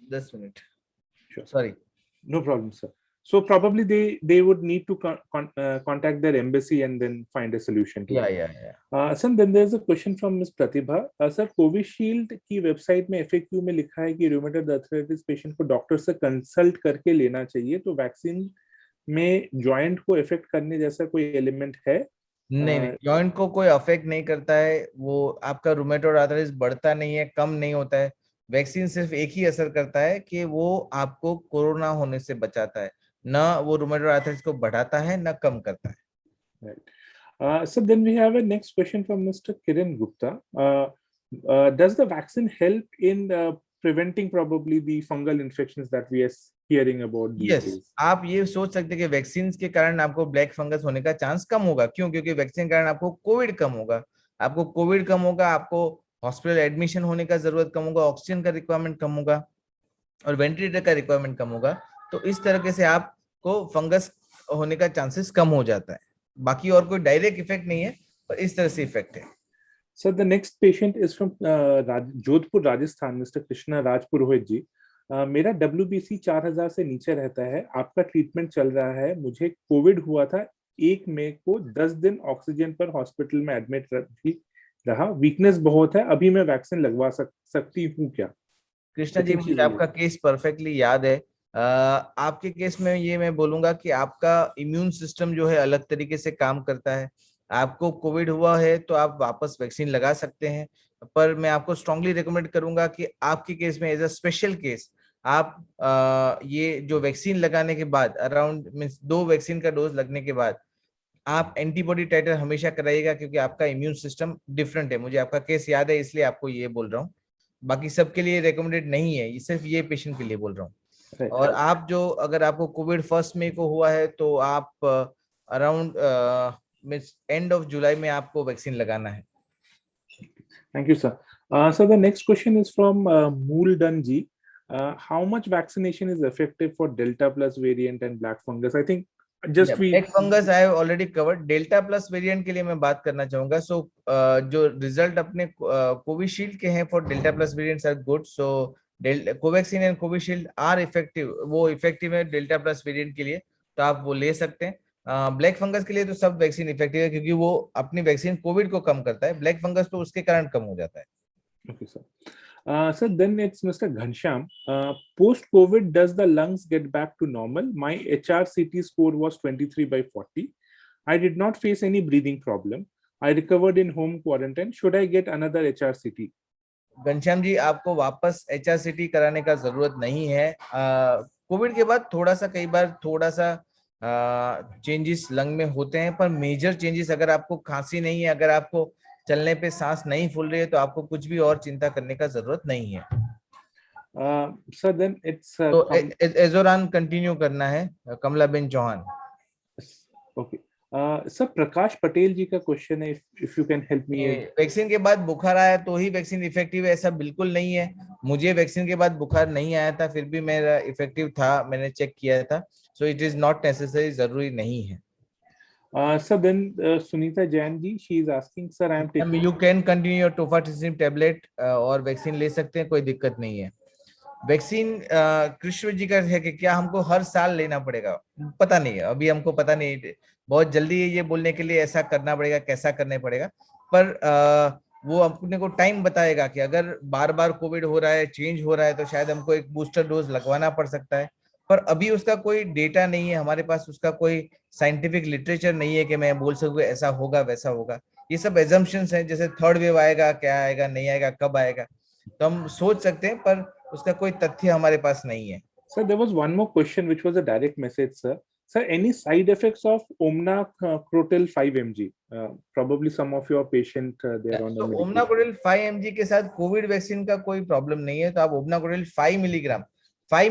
10 minutes. Sure. Sorry. No problem, sir. So probably they would need to contact their embassy and then find a solution to it. Sir, then there's a question from Ms. Pratibha. Sir, Covishield की website में FAQ में लिखा है कि rheumatoid arthritis patient को doctor से consult करके लेना चाहिए, तो वैक्सीन में जॉइंट को इफेक्ट करने जैसा कोई एलिमेंट है? नहीं, जॉइंट को कोई अफेक्ट नहीं करता है। वो आपका रूमेटॉइड आर्थराइटिस बढ़ता नहीं है, कम नहीं होता है। वैक्सीन सिर्फ एक ही असर करता है कि वो आपको कोरोना होने से बचाता है, ना वो रूमेटॉइड आर्थराइटिस को बढ़ाता है ना कम करता है। Right. So then we have a next question from Mr. Kiran Gupta. Does the vaccine help in preventing probably the fungal infections that we are hearing about these days? आप ये सोच सकते हैं कि वैक्सीन के कारण आपको ब्लैक फंगस होने का चांस कम होगा। क्यों? क्योंकि वैक्सीन के कारण आपको कोविड कम होगा। आपको कोविड कम होगा, आपको हॉस्पिटल एडमिशन होने का जरूरत कम होगा, ऑक्सीजन का रिक्वायरमेंट कम होगा और वेंटिलेटर का रिक्वायरमेंट कम होगा। तो इस तरीके से आपको फंगस होने का चांसेस कम हो जाता है। बाकी और कोई डायरेक्ट इफेक्ट नहीं है, पर इस तरह से इफेक्ट है। Sir, the next patient is from Jodhpur Rajasthan, mister Krishna Rajpurohit ji. मेरा WBC 4000 से नीचे रहता है, आपका ट्रीटमेंट चल रहा है, मुझे कोविड हुआ था 1 मई को, 10 दिन ऑक्सीजन पर हॉस्पिटल में एडमिट रहा, वीकनेस बहुत है, अभी मैं वैक्सीन लगवा सकती हूँ क्या? कृष्णा जी, मुझे आपका केस परफेक्टली याद है। आपके केस में ये मैं बोलूंगा कि आपका इम्यून सिस्टम जो है अलग तरीके से काम करता है। आपको कोविड हुआ है तो आप वापस वैक्सीन लगा सकते हैं, पर मैं आपको स्ट्रांगली रिकमेंड करूंगा कि आपके केस में एज अ स्पेशल केस आप ये जो वैक्सीन लगाने के बाद अराउंड मींस 2 वैक्सीन का डोज लगने के बाद आप एंटीबॉडी टाइटर हमेशा कराइएगा, क्योंकि आपका इम्यून सिस्टम डिफरेंट है। मुझे आपका केस याद है इसलिए आपको ये बोल रहा हूँ, बाकी सबके लिए रिकमेंडेड नहीं है, सिर्फ ये पेशेंट के लिए बोल रहा हूँ। और आप जो अगर आपको कोविड 1 मई को हुआ है तो आप अराउंड एंड ऑफ जुलाई में आपको वैक्सीन लगाना है। Thank you, sir. So the next question is from Mooldan ji. How much vaccination is effective for Delta plus variant and black fungus? I think just black fungus I have already covered. Delta plus variant के लिए मैं बात करना चाहूंगा। So जो result अपने Covishield के हैं for Delta plus variants are good. So Covaxin and Covishield are effective, वो इफेक्टिव है डेल्टा प्लस वेरिएंट के लिए, तो आप वो ले सकते हैं। ब्लैक फंगस के लिए तो सब वैक्सीन इफेक्टिव है, क्योंकि वो अपनी वैक्सीन कोविड को कम करता है, ब्लैक फंगस तो उसके कारण कम हो जाता है। Okay, sir. Sir, then it's Mr. Ghanshyam. Post-COVID, does the lungs get back to normal? My HRCT score was 23/40. I did not face any breathing problem. I recovered in home quarantine. Should I get another HRCT? Ghanshyam ji, आपको वापस HRCT कराने का जरूरत नहीं है। Covid के बाद थोड़ा सा, कई बार थोड़ा सा चेंजेस लंग में होते हैं, पर मेजर चेंजेस, अगर आपको खांसी नहीं है, अगर आपको चलने पे सांस नहीं फूल रही है, तो आपको कुछ भी और चिंता करने का जरूरत नहीं है। Sir, then it's तो एजोरान कंटिन्यू करना है, कमलाबेन चौहान। okay. सर प्रकाश पटेल जी का क्वेश्चन है, if you can help me. Vaccine के बाद बुखार आया तो ही वैक्सीन इफेक्टिव है, ऐसा बिल्कुल नहीं है। मुझे वैक्सीन के बाद बुखार नहीं आया था, फिर भी मेरा इफेक्टिव था, मैंने चेक किया था। सो इट इज नॉट नेसेसरी, जरूरी नहीं है। Sir, then Sunita Jain ji, she is asking, sir, I am taking. You can continue your tofacitinib tablet और वैक्सीन ले सकते हैं, कोई दिक्कत नहीं है। वैक्सीन कृष्ण जी का है कि क्या हमको हर साल लेना पड़ेगा, पता नहीं है, अभी हमको पता नहीं, बहुत जल्दी है ये बोलने के लिए ऐसा करना पड़ेगा, कैसा करना पड़ेगा, पर वो अपने को टाइम बताएगा कि अगर बार बार कोविड हो रहा है, चेंज हो रहा है, तो शायद हमको एक बूस्टर डोज लगवाना पड़ सकता है। पर अभी उसका कोई डेटा नहीं है हमारे पास, उसका कोई साइंटिफिक लिटरेचर नहीं है कि मैं बोल सकूं ऐसा होगा वैसा होगा। ये सब एजम्पशंस हैं, जैसे थर्ड वेव आएगा, क्या आएगा, नहीं आएगा, कब आएगा, तो हम सोच सकते हैं, पर उसका कोई तथ्य हमारे पास नहीं है। Sir, there was one more question which was a direct message, sir. Sir, any side effects of Omnacrotil 5 mg? Probably some of your patient they are on. तो ओमनाक्रोटिल 5 mg के साथ कोविड वैक्सीन का कोई प्रॉब्लम नहीं है, तो आप ओमनाक्रोटिल 5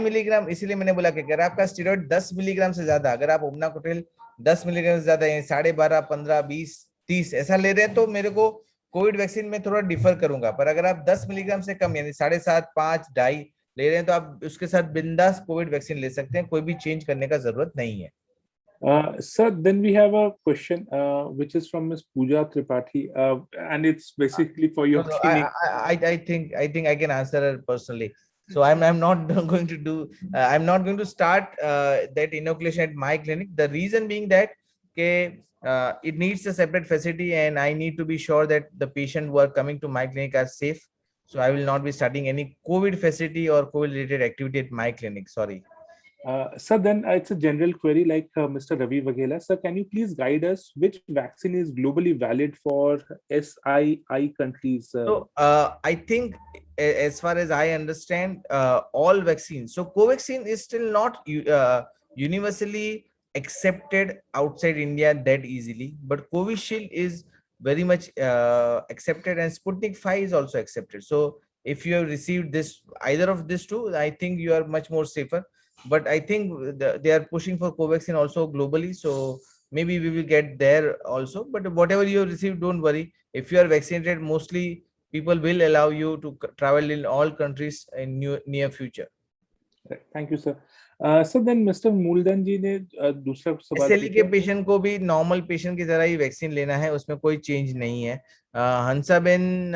milligram, इसीलिए मैंने बोला कि अगर आपका स्टेरॉइड 10 मिलीग्राम से ज्यादा, अगर आप ओमनाक्रोटिल 10 मिलीग्राम से ज्यादा, 12.5, 15, 20, 30 ऐसा ले रहे हैं, तो मेरे को कोविड वैक्सीन में थोड़ा डिफर करूंगा। पर अगर आप 10 मिलीग्राम से कम, यानी 7.5, 5, 2.5 ले रहे हैं, तो आप उसके साथ बिंदास कोविड वैक्सीन ले सकते हैं, कोई भी चेंज करने का जरूरत नहीं है। Sir, then we have a question which is from Ms. Pooja Tripathi, and it's basically for your clinic. I think I can answer her personally. So I'm not going to do I'm not going to start that inoculation at my clinic. The reason being that it needs a separate facility, and I need to be sure that the patient who are coming to my clinic are safe. So I will not be starting any COVID facility or COVID related activity at my clinic. Sorry. Sir, then it's a general query like Mr. Ravi Vaghela. Sir, can you please guide us which vaccine is globally valid for SII countries? So I think, as far as I understand, all vaccines. So Covaxin is still not universally accepted outside India that easily, but Covishield is very much accepted, and Sputnik 5 is also accepted. So if you have received this, either of these two, I think you are much more safer. But I think they are pushing for Covaxin also globally, so maybe we will get there also. But whatever you have received, don't worry. If you are vaccinated, mostly people will allow you to travel in all countries in near future. Thank you, sir. So then Mr. Mooldan ji ने दूसरा सवाल SLE के patient को भी normal patient की तरह ही vaccine लेना है, उसमें कोई चेंज नहीं है। हंसाबेन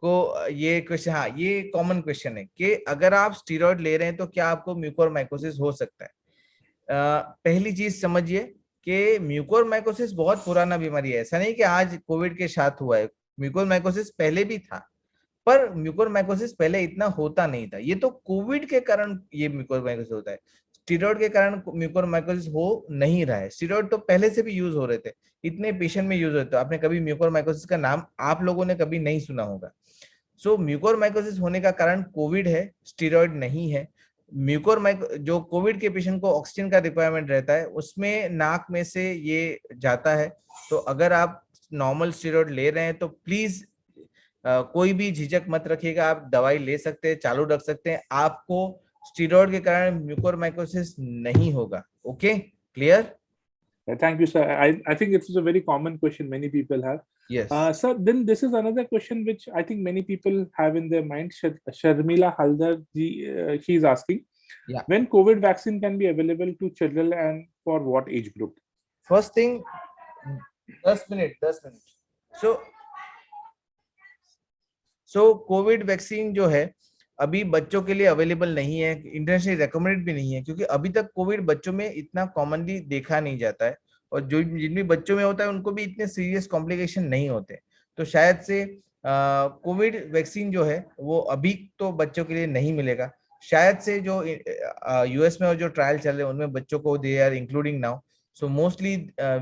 को ये क्वेश्चन, हाँ, ये कॉमन क्वेश्चन है कि अगर आप स्टीरॉइड ले रहे हैं तो क्या आपको म्यूकोरमाइकोसिस हो सकता है। पहली चीज समझिए कि म्यूकोरमाइकोसिस बहुत पुराना बीमारी है, ऐसा नहीं कि आज कोविड के साथ हुआ है। म्यूकोरमाइकोसिस पहले भी था, पर म्यूकोरमाइकोसिस पहले इतना होता नहीं था। ये तो कोविड के कारण ये म्यूकोरमाइकोसिस होता है, स्टीरॉइड के कारण म्यूकोरमाइकोसिस हो नहीं रहा है। स्टीरॉइड तो पहले से भी यूज हो रहे थे, इतने पेशेंट में यूज होते, आपने कभी म्यूकोरमाइकोसिस का नाम आप लोगों ने कभी नहीं सुना होगा। सो म्यूकोरमाइकोसिस होने का कारण कोविड है, स्टीरॉइड नहीं है। जो कोविड के पेशेंट को ऑक्सीजन का रिक्वायरमेंट रहता है, उसमें नाक में से ये जाता है। तो अगर आप नॉर्मल स्टीरॉइड ले रहे हैं तो प्लीज कोई भी झिझक मत रखिएगा, आप दवाई ले सकते हैं, चालू रख सकते हैं, आपको स्टीरॉइड के कारण म्यूकोरमाइकोसिस नहीं होगा। Okay, clear? Thank you, sir. I think it's a very common question many people have. Yes. Sir, then this is another question which I think many people have in their mind. Sharmila Haldar ji, she is asking, yeah, when COVID vaccine can be available to children and for what age group? First thing, 10 minutes. So Covid vaccine जो है अभी बच्चों के लिए available नहीं है, internationally recommended भी नहीं है, क्योंकि अभी तक कोविड बच्चों में इतना कॉमनली देखा नहीं जाता है, और जो जिन भी बच्चों में होता है उनको भी इतने सीरियस कॉम्प्लिकेशन नहीं होते। तो शायद से कोविड वैक्सीन जो है वो अभी तो बच्चों के लिए नहीं मिलेगा। शायद से जो यूएस में और जो ट्रायल चल रहे हैं उनमें बच्चों को दे are including now. So mostly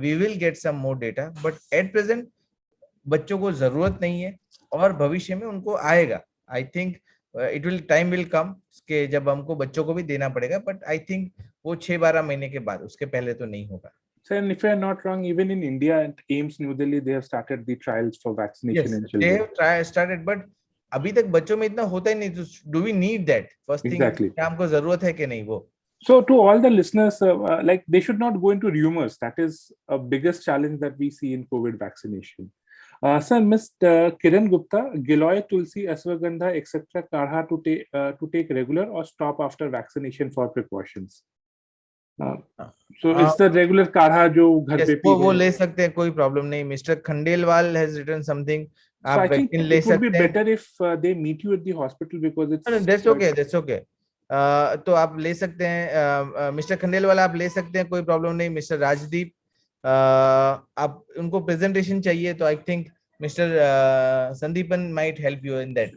we will get some more data, but at present बच्चों को जरूरत नहीं है और भविष्य में उनको आएगा. I think time will come कि जब हमको बच्चों को भी देना पड़ेगा, but I think वो 6-12 महीने के बाद, उसके पहले तो नहीं होगा. Sir, and if I am not wrong, even in India at AIIMS New Delhi, they have started the trials for vaccination in children. They have started, but अभी तक बच्चों में इतना होता ही नहीं. तो do we need that? First thing, Exactly. क्या हमको जरूरत है कि नहीं वो? So to all the listeners, like they should not go into rumors. That is a biggest challenge that we see in COVID vaccination. Sir, Mr. Kiran Gupta, Giloy, Tulsi, Ashwagandha, etc. Kadha to take regular or stop after vaccination for precautions. So it's the regular kadha जो घर पे P वो ले सकते हैं, कोई problem नहीं. Mister Khandelwal has written something. So I think ले it would be सकते हैं. better if they meet you at the hospital because it's. No, that's okay, that's okay. तो आप ले सकते हैं. मिस्टर खंडेलवाल आप ले सकते हैं, कोई प्रॉब्लम नहीं. मिस्टर राजदीप, आप उनको प्रेजेंटेशन चाहिए तो I think mister Sandipan might help you in that.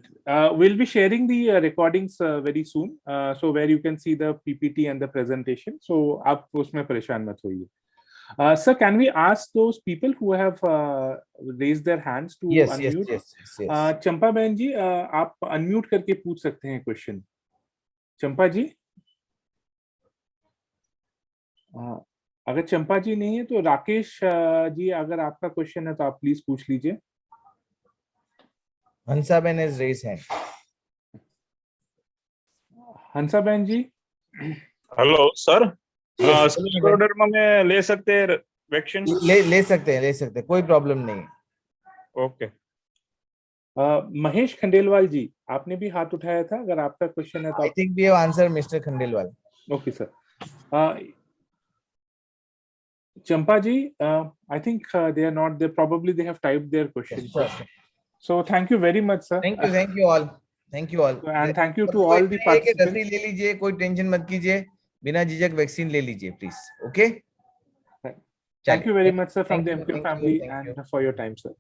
We'll be sharing the recordings very soon, so where you can see the PPT and the presentation. So आप उसमें परेशान मत होइए. Sir, can we ask those people who have raised their hands to unmute? Yes. चंपा बहन जी, आप unmute करके पूछ सकते हैं question. चंपा जी, अगर चंपा जी नहीं है तो राकेश जी, अगर आपका क्वेश्चन है तो आप प्लीज पूछ लीजिए. हंसा बहन has raised hand. हंसा बहन जी. हेलो सर, स्क्लेरोडर्मा में ले सकते हैं वैक्सीन? ले सकते हैं, कोई प्रॉब्लम नहीं. ओके. महेश खंडेलवाल जी, आपने भी हाथ उठाया था, अगर आपका क्वेश्चन है तो I think we have answer mister Khandelwal. Okay sir. Champa ji, I think they are not there. Probably they have typed their questions. So thank you very much, sir. Thank you all. And thank you to all the participants. रस्सी ले लीजिए, कोई tension मत कीजिए, बिना झिझक vaccine ले लीजिए please. Okay. Thank you very much, sir, from the MQ family and for your time, sir.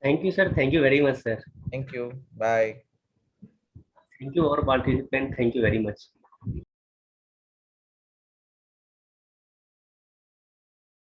Thank you, sir. Thank you very much, sir. Thank you. Bye. Thank you, all participants. Thank you very much.